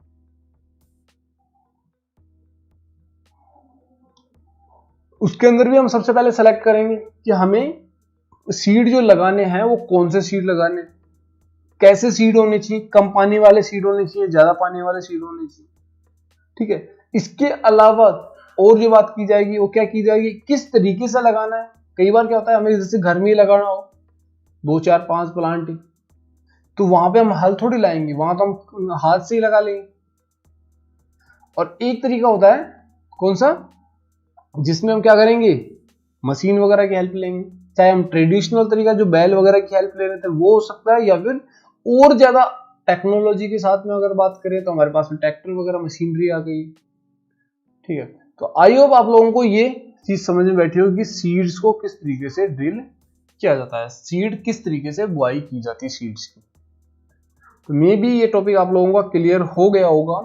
उसके अंदर भी हम सबसे पहले सेलेक्ट करेंगे कि हमें सीड जो लगाने हैं वो कौन से सीड लगाने, कैसे सीड होने चाहिए, कम पानी वाले सीड होने चाहिए, ज्यादा पानी वाले सीड होने चाहिए, ठीक है। इसके अलावा और जो बात की जाएगी वो क्या की जाएगी, किस तरीके से लगाना है। कई बार क्या होता है, हमें जैसे घर में ही लगाना हो 2 4 5 प्लांट, तो वहां पे हम हल थोड़ी लाएंगे, वहां तो हम हाथ से ही लगा लेंगे। और एक तरीका होता है कौन सा, जिसमें हम क्या करेंगे, मशीन वगैरह की हेल्प लेंगे। चाहे हम ट्रेडिशनल तरीका जो बैल वगैरह की हेल्प ले रहे थे वो हो सकता है, या फिर और ज्यादा टेक्नोलॉजी के साथ में अगर बात करें तो हमारे पास में ट्रैक्टर वगैरह मशीनरी आ गई, ठीक है। तो आई होप आप लोगों को ये चीज समझ में बैठी होगी कि सीड्स को किस तरीके से ड्रिल किया जाता है, सीड किस तरीके से बुआई की जाती है सीड्स की। तो मे बी ये टॉपिक आप लोगों का क्लियर हो गया होगा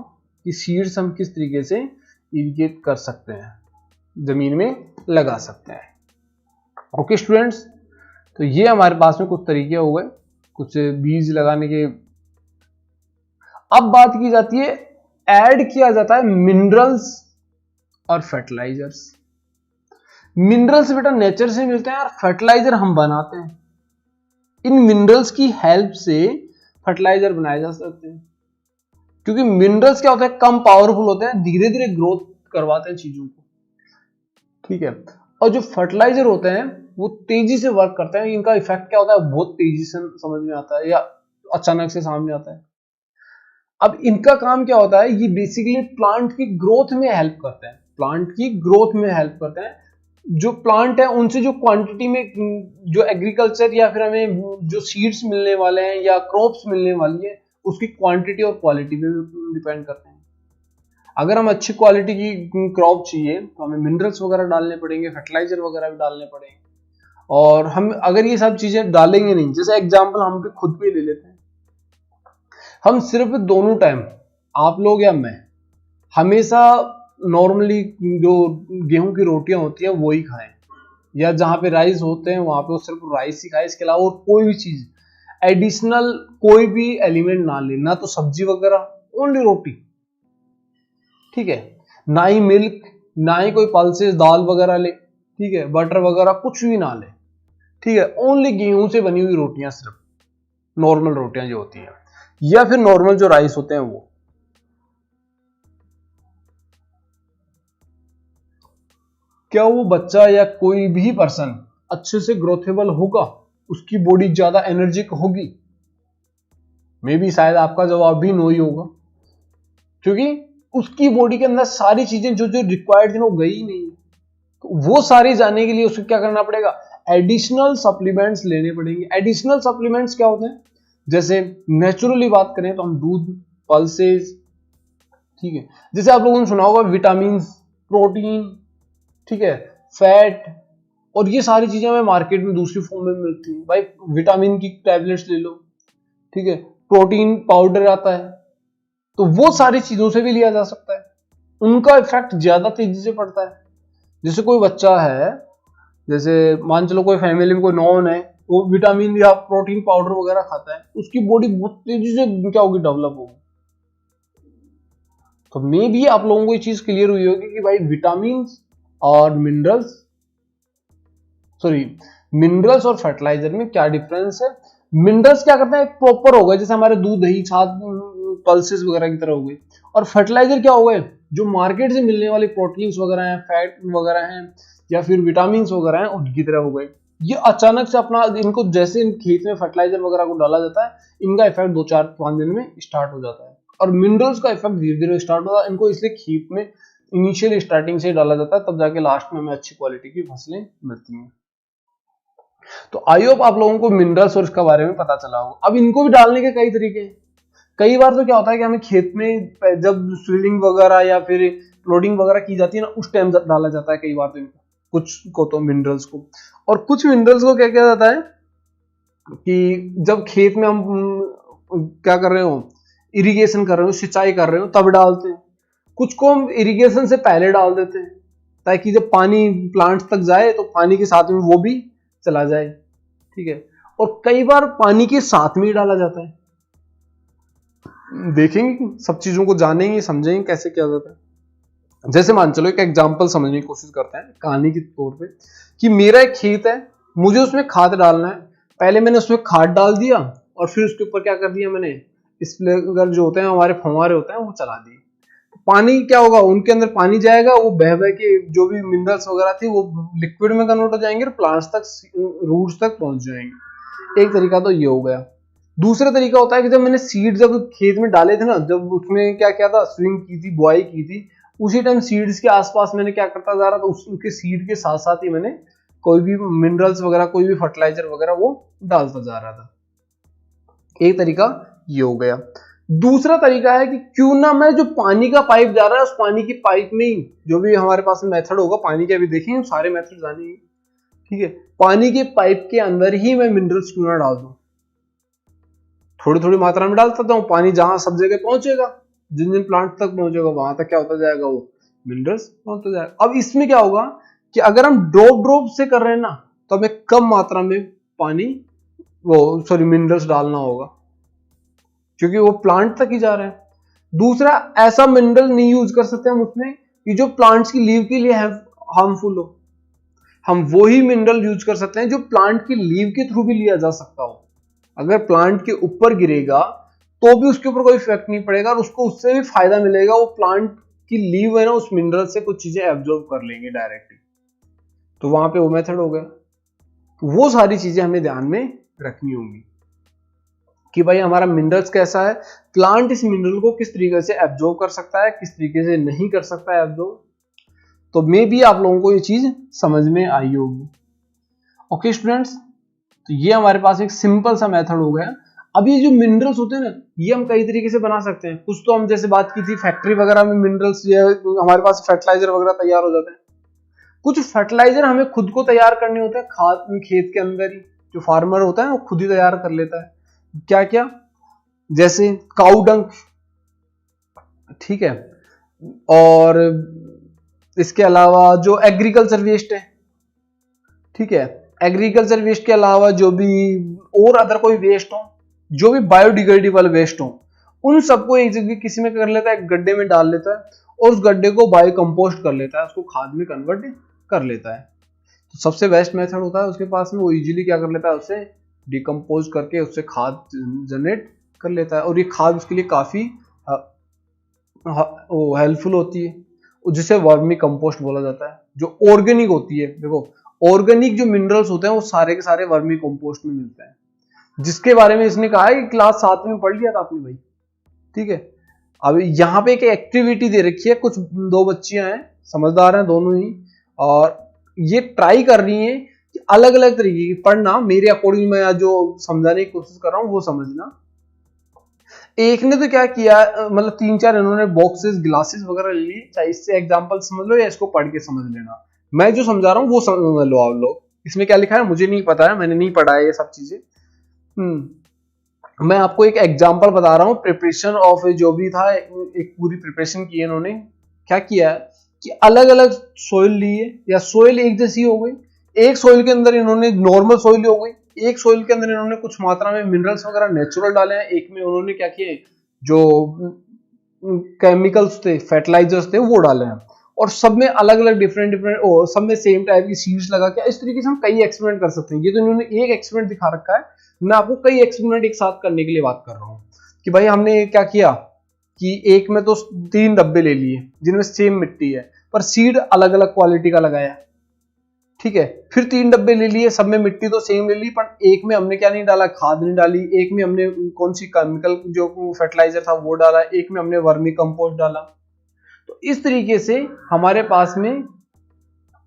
कि सीड्स हम किस तरीके से इरिगेट कर सकते हैं, जमीन में लगा सकते हैं। ओके स्टूडेंट्स, तो ये हमारे पास में कुछ तरीके हो गए, कुछ बीज लगाने के। अब बात की जाती है, ऐड किया जाता है मिनरल्स और फर्टिलाइजर्स। मिनरल्स बेटा नेचर से मिलते हैं और फर्टिलाइजर हम बनाते हैं। इन मिनरल्स की हेल्प से फर्टिलाइजर बनाए जा सकते हैं, क्योंकि मिनरल्स क्या होते हैं, कम पावरफुल होते हैं, धीरे धीरे ग्रोथ करवाते हैं चीजों को, ठीक है। और जो फर्टिलाइजर होते हैं वो तेजी से वर्क करते हैं। इनका इफेक्ट क्या होता है, बहुत तेजी से समझ में आता है या अचानक से सामने आता है। अब इनका काम क्या होता है, ये बेसिकली प्लांट की ग्रोथ में हेल्प करते हैं, प्लांट की ग्रोथ में हेल्प करते हैं। जो प्लांट है उनसे जो क्वांटिटी में जो एग्रीकल्चर या फिर हमें जो सीड्स मिलने वाले हैं या क्रॉप्स मिलने वाली है, उसकी क्वांटिटी और क्वालिटी पे भी डिपेंड करते हैं। अगर हम अच्छी क्वालिटी की क्रॉप चाहिए तो हमें मिनरल्स वगैरह डालने पड़ेंगे, फर्टिलाइजर वगैरह भी डालने पड़ेंगे। और हम अगर ये सब चीजें डालेंगे नहीं, जैसे एग्जांपल हम भी खुद पे ले लेते हैं, हम सिर्फ दोनों टाइम, आप लोग या मैं, हमेशा नॉर्मली जो गेहूं की रोटियां होती है वो ही खाएं, या जहां पे राइस होते हैं वहां पे वो सिर्फ राइस ही खाएं। इसके अलावा और कोई भी चीज एडिशनल कोई भी एलिमेंट ना ले, ना तो सब्जी वगैरह, ओनली रोटी, ठीक है। ना ही मिल्क, ना ही कोई पल्सेस दाल वगैरह ले, ठीक है, बटर वगैरह कुछ भी ना ले, ठीक है। ओनली गेहूं से बनी हुई रोटियां, सिर्फ नॉर्मल रोटियां जो होती हैं, या फिर नॉर्मल जो राइस होते हैं वो। क्या वो बच्चा या कोई भी पर्सन अच्छे से ग्रोथेबल होगा, उसकी बॉडी ज्यादा एनर्जिक होगी? मे बी शायद आपका जवाब भी नो ही होगा। क्योंकि उसकी बॉडी के अंदर सारी चीजें जो जो रिक्वायर्ड थी वो गई नहीं। तो वो सारी जाने के लिए उसको क्या करना पड़ेगा, एडिशनल सप्लीमेंट्स लेने पड़ेंगे। एडिशनल सप्लीमेंट्स क्या होते हैं, जैसे नेचुरली बात करें तो हम दूध, पल्सेस, ठीक है, जैसे आप लोगों ने सुना होगा विटामिन, प्रोटीन, ठीक है, फैट, और ये सारी चीजें हमें मार्केट में दूसरी फॉर्म में मिलती हैं। भाई विटामिन की टैबलेट्स ले लो, ठीक है, प्रोटीन पाउडर आता है, तो वो सारी चीजों से भी लिया जा सकता है। उनका इफेक्ट ज्यादा तेजी से पड़ता है। जैसे कोई बच्चा है, जैसे मान चलो कोई फैमिली में कोई नॉन है, वो विटामिन या प्रोटीन पाउडर वगैरह खाता है, उसकी बॉडी बहुत तेजी से क्या होगी, डेवलप होगी। तो मे भी आप लोगों को ये चीज क्लियर हुई होगी कि भाई विटामिन और मिनरल्स और फर्टिलाइजर में क्या डिफरेंस है। मिनरल्स क्या करते हैं, एक प्रॉपर हो गए, जैसे हमारे दूध, दही, छाछ, पल्सेस वगैरह की तरह हो गए। और फर्टिलाइजर क्या हो गए, जो मार्केट से मिलने वाले प्रोटीन्स वगैरह हैं, फैट वगैरह हैं, या फिर विटामिन वगैरह हैं, उनकी तरह हो गए। ये अचानक से अपना, इनको जैसे इन खेत में फर्टिलाइजर वगैरह को डाला जाता है, इनका इफेक्ट 2-4-5 दिन में स्टार्ट हो जाता है। और मिनरल्स का इफेक्ट धीरे धीरे स्टार्ट होता है। इनको इसलिए खेत में इनिशियल स्टार्टिंग से डाला जाता है, तब जाके लास्ट में हमें अच्छी क्वालिटी की फसलें मिलती हैं। तो आई होप आप लोगों को मिनरल सोर्स के बारे में पता चला होगा। अब इनको भी डालने के कई तरीके हैं। कई बार तो क्या होता है कि हमें खेत में जब स्विलिंग वगैरह या फिर प्लॉटिंग वगैरह की जाती है ना, उस टाइम डाला जाता है कई बार तो इनको, कुछ को तो मिनरल्स को। और कुछ मिनरल्स को क्या किया जाता है कि जब खेत में हम क्या कर रहे हो, इरिगेशन कर रहे हो, सिंचाई कर रहे हो, तब डालते हैं। कुछ को हम इरिगेशन से पहले डाल देते हैं, ताकि जब पानी प्लांट्स तक जाए तो पानी के साथ में वो भी चला जाए, ठीक है। और कई बार पानी के साथ में ही डाला जाता है। देखेंगे, सब चीजों को जानेंगे, समझेंगे कैसे किया जाता है। जैसे मान चलो एक एग्जांपल समझने की कोशिश करते हैं कहानी के तौर पे, कि मेरा एक खेत है, मुझे उसमें खाद डालना है। पहले मैंने उसमें खाद डाल दिया और फिर उसके ऊपर क्या कर दिया मैंने, स्प्रिंकलर जो होते हैं हमारे, फव्वारे होते हैं, वो चला दिए। पानी क्या होगा, उनके अंदर पानी जाएगा, वो बह बह के जो भी मिनरल्स वगैरह थी वो लिक्विड में कन्वर्ट हो जाएंगे और प्लांट्स तक, रूट्स तक पहुंच जाएंगे। एक तरीका तो ये हो गया। दूसरा तरीका होता है कि जब मैंने सीड जब खेत में डाले थे ना, जब उसमें क्या किया था, स्विंग की थी, बुआई की थी, उसी टाइम सीड्स के आसपास मैंने क्या करता जा रहा था, उसके सीड के साथ साथ ही मैंने कोई भी मिनरल्स वगैरह, कोई भी फर्टिलाइजर वगैरह वो डालता जा रहा था। एक तरीका ये हो गया। दूसरा तरीका है कि क्यों ना मैं, जो पानी का पाइप जा रहा है, उस पानी की पाइप में ही जो भी हमारे पास मेथड होगा पानी के, अभी देखेंगे सारे मेथड जानेंगे, ठीक है, पानी के पाइप के अंदर ही मैं मिनरल्स क्यों ना डाल दूं। थोड़ी थोड़ी मात्रा में डालता हूं, पानी जहां सब जगह पहुंचेगा, जिन जिन प्लांट तक पहुंचेगा, वहां तक क्या होता जाएगा, वो मिनरल्स पहुंचता जाएगा। अब इसमें क्या होगा कि अगर हम ड्रॉप से कर रहे हैं ना, तो हमें कम मात्रा में पानी, मिनरल्स डालना होगा, क्योंकि वो प्लांट तक ही जा रहा है। दूसरा, ऐसा मिनरल नहीं यूज कर सकते हम उसमें कि जो प्लांट्स की लीव के लिए हार्मफुल हो। हम वो ही मिनरल यूज कर सकते हैं जो प्लांट की लीव के थ्रू भी लिया जा सकता हो। अगर प्लांट के ऊपर गिरेगा तो भी उसके ऊपर कोई इफेक्ट नहीं पड़ेगा और उसको उससे भी फायदा मिलेगा। वो प्लांट की लीव है ना, उस मिनरल से कुछ चीजें एब्जॉर्ब कर लेंगे डायरेक्टली। तो वहां पे वो मेथड हो गया। तो वो सारी चीजें हमें ध्यान में रखनी होंगी कि भाई हमारा मिनरल्स कैसा है, प्लांट इस मिनरल को किस तरीके से एब्जॉर्ब कर सकता है, किस तरीके से नहीं कर सकता है एब्जॉर्ब। तो मे भी आप लोगों को ये चीज समझ में आई होगी। ओके स्टूडेंट्स, तो ये हमारे पास एक सिंपल सा मेथड हो गया। अब ये जो मिनरल्स होते हैं ना, ये हम कई तरीके से बना सकते हैं। कुछ तो हम जैसे बात की थी, फैक्ट्री वगैरह में मिनरल्स, ये हमारे पास फर्टिलाइजर वगैरह तैयार हो जाते हैं। कुछ फर्टिलाइजर हमें खुद को तैयार करने होते हैं, खाद खेत के अंदर ही जो फार्मर होता है वो खुद ही तैयार कर लेता है। क्या क्या, जैसे काऊ डंग, ठीक है, और इसके अलावा जो एग्रीकल्चर वेस्ट है, ठीक है, एग्रीकल्चर वेस्ट के अलावा जो भी और अदर कोई वेस्ट हो, जो भी बायोडिग्रेडेबल वेस्ट हो, उन सबको एक जगह किसी में कर लेता है, एक गड्ढे में डाल लेता है और उस गड्ढे को बायो कंपोस्ट कर लेता है, उसको खाद में कन्वर्ट कर लेता है। तो सबसे बेस्ट मेथड होता है उसके पास में, वो इजीली क्या कर लेता है, उसे डिकम्पोज करके उससे खाद जनरेट कर लेता है। और ये खाद उसके लिए काफी हेल्पफुल होती है, जिसे वर्मी कंपोस्ट बोला जाता है, जो ऑर्गेनिक होती है। देखो, ऑर्गेनिक जो मिनरल्स होते हैं वो सारे के सारे वर्मी कंपोस्ट में मिलते हैं, जिसके बारे में इसने कहा है कि क्लास 7 में पढ़ लिया था आपने भाई, ठीक है। अब यहाँ पे एक एक्टिविटी दे रखी है, कुछ दो बच्चियां हैं, समझदार हैं दोनों ही, और ये ट्राई कर रही हैं कि अलग अलग तरीके की पढ़ना, मेरे अकॉर्डिंग मैं जो समझाने की कोशिश कर रहा हूँ वो समझना। एक ने तो क्या किया, मतलब 3-4 इन्होंने बॉक्सेस ग्लासेस वगैरह ले लिए, चाहे इससे एग्जांपल समझ लो या इसको पढ़ के समझ लेना। मैं जो समझा रहा हूँ वो समझ लो आप लोग। इसमें क्या लिखा है मुझे नहीं पता है, मैंने नहीं पढ़ा है ये सब चीजें। मैं आपको एक एग्जांपल बता रहा हूँ प्रिपरेशन ऑफ, जो भी था एक पूरी प्रिपरेशन की है इन्होंने। क्या किया है कि अलग अलग सोइल ली है, या सोइल एक जैसी हो गई, एक सोइल के अंदर इन्होंने नॉर्मल सोइल हो गई, एक सोइल के अंदर इन्होंने कुछ मात्रा में मिनरल्स वगैरह नेचुरल डाले हैं, एक में उन्होंने क्या किए जो केमिकल्स थे, फर्टिलाइजर्स थे वो डाले हैं, और सब में अलग अलग डिफरेंट डिफरेंट, सब में सेम टाइप की सीड्स लगा के, इस तरीके से हम कई एक्सपेरिमेंट कर सकते हैं। ये तो इन्होंने एक एक्सपेरिमेंट दिखा रखा है, मैं आपको कई एक्सपेरिमेंट एक साथ करने के लिए बात कर रहा हूँ। कि भाई हमने क्या किया कि एक में तो 3 डब्बे ले लिए जिनमें सेम मिट्टी है, पर सीड अलग अलग क्वालिटी का लगाया, ठीक है। फिर 3 डब्बे ले लिए, सब में मिट्टी तो सेम ले ली, पर एक में हमने क्या नहीं डाला, खाद नहीं डाली, एक में हमने कौन सी केमिकल जो फर्टिलाइजर था वो डाला, एक में हमने वर्मी कंपोस्ट डाला। तो इस तरीके से हमारे पास में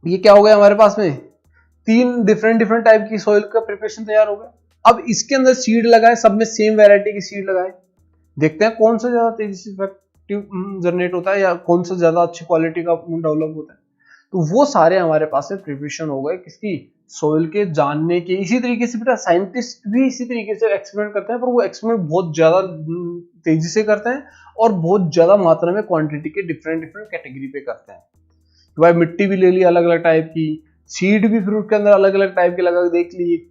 ये क्या हो गया, हमारे पास में 3 डिफरेंट डिफरेंट टाइप की सॉइल का प्रिपरेशन तैयार हो गया। अब इसके अंदर सीड लगाए, सब में सेम वैरायटी की सीड लगाए, देखते हैं कौन सा ज्यादा तेजी से इफेक्टिव जनरेट होता है या कौन सा ज्यादा अच्छी क्वालिटी का डेवलप होता है। तो वो सारे हमारे पास में प्रिपरेशन हो गए किसकी, सोइल के जानने के। इसी तरीके से बेटा साइंटिस्ट भी इसी तरीके से एक्सपेरिमेंट करते हैं, पर वो एक्सपेरिमेंट बहुत ज्यादा तेजी से करते हैं और बहुत ज्यादा मात्रा में क्वांटिटी के डिफरेंट डिफरेंट कैटेगरी पे करते हैं। तो भाई मिट्टी भी ले ली अलग अलग टाइप की, सीड भी फ्रूट के अंदर अलग अलग टाइप के लगा देख लिए,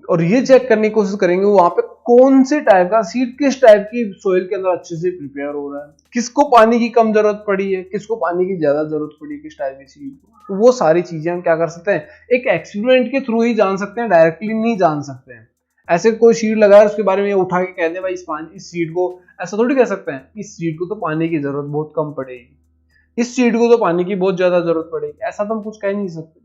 और ये चेक करने की कोशिश करेंगे वहां पे कौन से टाइप का सीड किस टाइप की सोइल के अंदर अच्छे से प्रिपेयर हो रहा है, किसको पानी की कम जरूरत पड़ी है, किसको पानी की ज्यादा जरूरत पड़ी है, किस टाइप की सीड को। तो वो सारी चीजें हम क्या कर सकते हैं, एक एक्सपेरिमेंट के थ्रू ही जान सकते हैं, डायरेक्टली नहीं जान सकते हैं। ऐसे कोई सीड लगाया उसके बारे में उठा के कह दे भाई इस सीड को, ऐसा थोड़ी कह सकते हैं इस सीड को तो पानी की जरूरत बहुत कम पड़ेगी, इस सीड को तो पानी की बहुत ज्यादा जरूरत पड़ेगी, ऐसा तो हम कुछ कह नहीं सकते।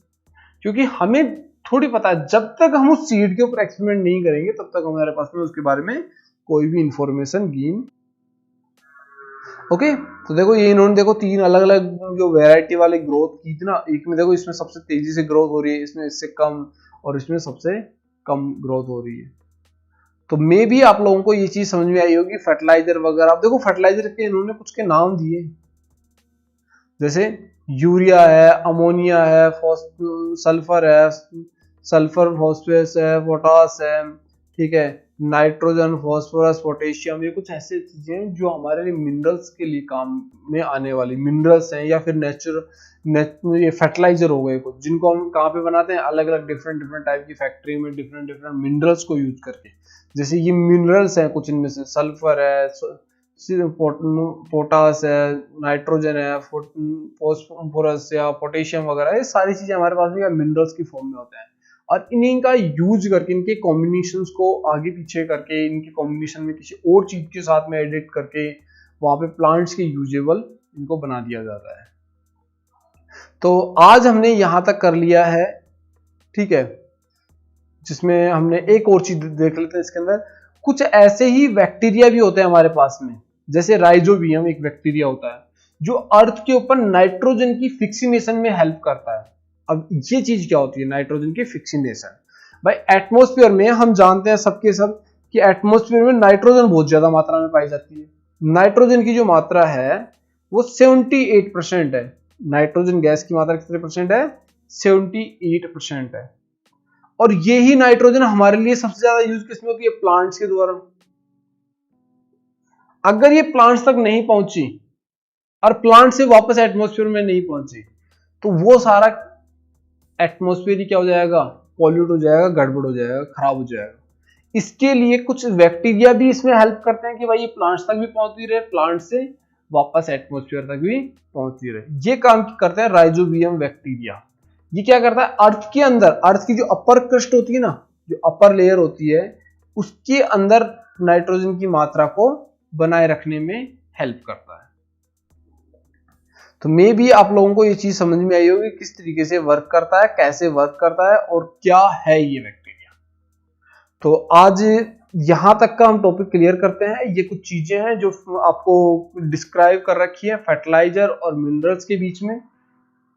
क्योंकि हमें थोड़ी पता है, जब तक हम उस सीड के ऊपर एक्सपेरिमेंट नहीं करेंगे तब तक हमारे पास में उसके बारे में कोई भी इंफॉर्मेशन गेन। ओके, तो देखो ये इन्होंने देखो 3 अलग अलग जो वैरायटी वाले ग्रोथ की थी ना, एक में देखो इसमें सबसे तेजी से ग्रोथ हो रही है, इसमें इससे कम, और इसमें सबसे कम ग्रोथ हो रही है। तो मे भी आप लोगों को ये चीज समझ में आई होगी, फर्टिलाइजर वगैरह। आप देखो फर्टिलाइजर के इन्होंने कुछ के नाम दिए, जैसे यूरिया है, अमोनिया है, सल्फर है, सल्फर फॉस्फेट है, पोटास है, ठीक है, नाइट्रोजन, फॉस्फोरस, पोटेशियम, ये कुछ ऐसे चीजें जो हमारे लिए मिनरल्स के लिए काम में आने वाली मिनरल्स हैं, या फिर ये फर्टिलाइजर हो गए कुछ, जिनको हम कहाँ पे बनाते हैं, अलग अलग डिफरेंट डिफरेंट टाइप की फैक्ट्री में डिफरेंट डिफरेंट मिनरल्स को यूज करके। जैसे ये मिनरल्स हैं कुछ, इनमें से सल्फर है, पोटास है, नाइट्रोजन है, फॉस्फोरस या पोटेशियम वगैरह, ये सारी चीजें हमारे पास में मिनरल्स की फॉर्म में होते हैं। और इन्हीं का यूज करके, इनके कॉम्बिनेशंस को आगे पीछे करके, इनके कॉम्बिनेशन में किसी और चीज के साथ में एडिट करके वहां पे प्लांट्स के यूजेबल इनको बना दिया जाता है। तो आज हमने यहां तक कर लिया है, ठीक है, जिसमें हमने एक और चीज देख लेते हैं। इसके अंदर कुछ ऐसे ही बैक्टीरिया भी होते हैं हमारे पास में, जैसे राइजोबियम एक बैक्टीरिया होता है जो अर्थ के ऊपर नाइट्रोजन की फिक्सिनेशन में हेल्प करता है। अब ये चीज क्या होती है, नाइट्रोजन की फिक्सिनेशन। भाई एटमॉस्फेयर में हम जानते हैं सबके सब कि एटमॉस्फेयर में नाइट्रोजन बहुत ज्यादा मात्रा में पाई जाती है। नाइट्रोजन की जो मात्रा है वो 78% है। नाइट्रोजन गैस की मात्रा कितने परसेंट है, 78% है। और यही नाइट्रोजन हमारे लिए सबसे ज्यादा यूज किसमें होती है, प्लांट्स के द्वारा। अगर ये प्लांट्स तक नहीं पहुंची और प्लांट से वापस एटमॉस्फेयर में नहीं पहुंची, तो वो सारा एटमॉस्फेयर ही क्या हो जाएगा, पॉल्यूट हो जाएगा, गड़बड़ हो जाएगा, खराब हो जाएगा। इसके लिए कुछ बैक्टीरिया भी इसमें हेल्प करते हैं कि भाई ये प्लांट्स तक भी पहुंचती रहे, प्लांट से वापस एटमॉस्फेयर तक भी पहुंचती रहे। ये काम करते हैं राइजोबियम बैक्टीरिया। ये क्या करता है, अर्थ के अंदर, अर्थ की जो अपर क्रस्ट होती है ना, जो अपर लेयर होती है, उसके अंदर नाइट्रोजन की मात्रा को बनाए रखने में हेल्प करता है। तो मे भी आप लोगों को ये चीज समझ में आई होगी किस तरीके से वर्क करता है, कैसे वर्क करता है और क्या है ये बैक्टीरिया। तो आज यहाँ तक का हम टॉपिक क्लियर करते हैं। ये कुछ चीजें हैं जो आपको डिस्क्राइब कर रखी है फर्टिलाइजर और मिनरल्स के बीच में।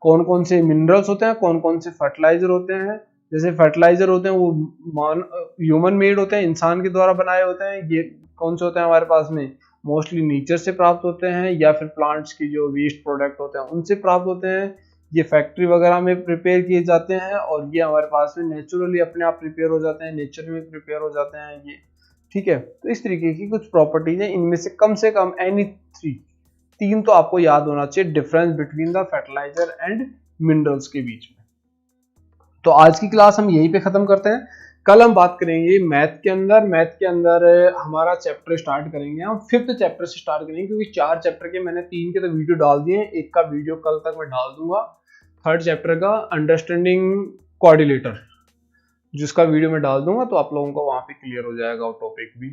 कौन कौन से मिनरल्स होते हैं, कौन कौन से फर्टिलाइजर होते हैं। जैसे फर्टिलाइजर होते हैं वो ह्यूमन मेड होते हैं, इंसान के द्वारा बनाए होते हैं। ये कौन से होते हैं हमारे पास में, मोस्टली नेचर से प्राप्त होते हैं या फिर प्लांट्स की जो वेस्ट प्रोडक्ट होते हैं उनसे प्राप्त होते हैं। ये फैक्ट्री वगैरह में प्रिपेयर किए जाते हैं और ये हमारे पास में नेचुरली अपने आप प्रिपेयर हो जाते हैं, नेचर में प्रिपेयर हो जाते हैं ये, ठीक है। तो इस तरीके की कुछ प्रॉपर्टीज है, इनमें से कम एनी तीन तो आपको याद होना चाहिए, difference between the fertiliser and minerals के बीच में। तो आज की क्लास हम यहीं पे खत्म करते हैं। कल हम बात करेंगे मैथ के अंदर हमारा चैप्टर स्टार्ट करेंगे, हम 5th चैप्टर से स्टार्ट करेंगे, क्योंकि 4 चैप्टर के मैंने 3 के तो वीडियो डाल दिए हैं, एक का वीडियो कल तक मैं डाल दूंगा 3rd चैप्टर का अंडरस्टैंडिंग कोऑर्डिनेटर, जिसका वीडियो मैं डाल दूंगा, तो आप लोगों को वहां पे क्लियर हो जाएगा वो टॉपिक भी।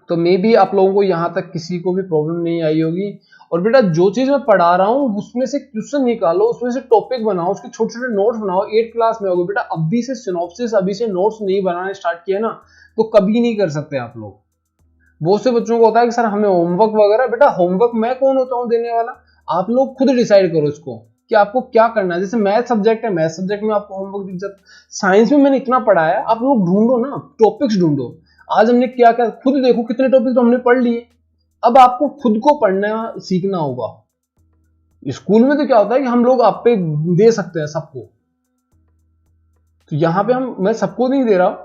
तो मे बी आप लोगों को यहाँ तक किसी को भी प्रॉब्लम नहीं आई होगी। और बेटा जो चीज मैं पढ़ा रहा हूँ उसमें से क्वेश्चन निकालो, उसमें से टॉपिक बनाओ, उसके छोटे छोटे नोट्स बनाओ। 8th क्लास में होगे बेटा, अभी से सिनॉप्सिस, अभी से नोट्स नहीं बनाने स्टार्ट किया ना तो कभी नहीं कर सकते आप लोग। बहुत से बच्चों को होता है कि सर हमें होमवर्क वगैरह, बेटा होमवर्क मैं कौन होता हूँ देने वाला, आप लोग खुद डिसाइड करो इसको कि आपको क्या करना है। जैसे मैथ सब्जेक्ट है, मैथ सब्जेक्ट में आपको होमवर्क दिख जाता है, साइंस में मैंने इतना पढ़ा है, आप लोग ढूंढो ना, टॉपिक्स ढूंढो। आज हमने क्या क्या खुद देखो, कितने टॉपिक तो हमने पढ़ लिए। अब आपको खुद को पढ़ना सीखना होगा। स्कूल में तो क्या होता है कि हम लोग आप पे दे सकते हैं सबको, तो यहाँ पे मैं सबको नहीं दे रहा।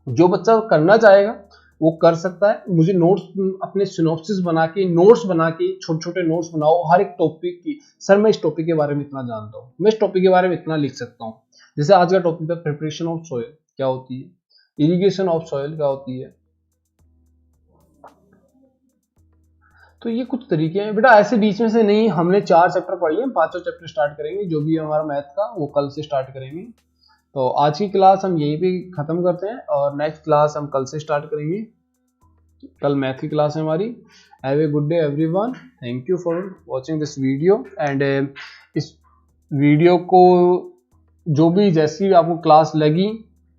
जो बच्चा करना चाहेगा वो कर सकता है। मुझे नोट्स, अपने सिनॉप्सिस बना के, नोट्स बना के, छोटे छोटे नोट्स बनाओ हर एक टॉपिक की। सर मैं इस टॉपिक के बारे में इतना जानता हूँ, मैं इस टॉपिक के बारे में इतना लिख सकता हूँ। जैसे आज का टॉपिक है प्रिपरेशन ऑफ सॉइल क्या होती है, इरिगेशन ऑफ सॉइल क्या होती है। तो ये कुछ तरीके हैं बेटा, ऐसे बीच में से नहीं। हमने 4 चैप्टर पढ़ी हैं, 5वां चैप्टर स्टार्ट करेंगे, जो भी है हमारा मैथ का वो कल से स्टार्ट करेंगे। तो आज की क्लास हम यहीं पे खत्म करते हैं और नेक्स्ट क्लास हम कल से स्टार्ट करेंगे। कल मैथ की क्लास है हमारी। Have a good day everyone, thank you for watching this video. And इस वीडियो को जो भी जैसी आपको क्लास लगी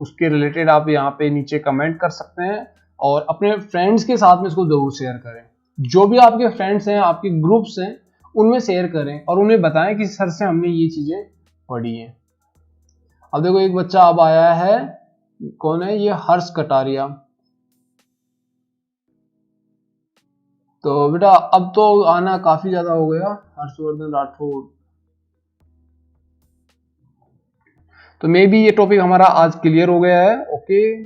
उसके रिलेटेड आप यहाँ पे नीचे कमेंट कर सकते हैं और अपने फ्रेंड्स के साथ में इसको जरूर शेयर करें। जो भी आपके फ्रेंड्स हैं, आपके ग्रुप्स हैं, उनमें शेयर करें और उन्हें बताएं कि सर से हमने ये चीजें पढ़ी हैं। अब देखो एक बच्चा अब आया है, कौन है ये, हर्ष कटारिया। तो बेटा अब तो आना काफी ज्यादा हो गया, हर्षवर्धन राठौड़। तो मे बी ये टॉपिक हमारा आज क्लियर हो गया है। ओके।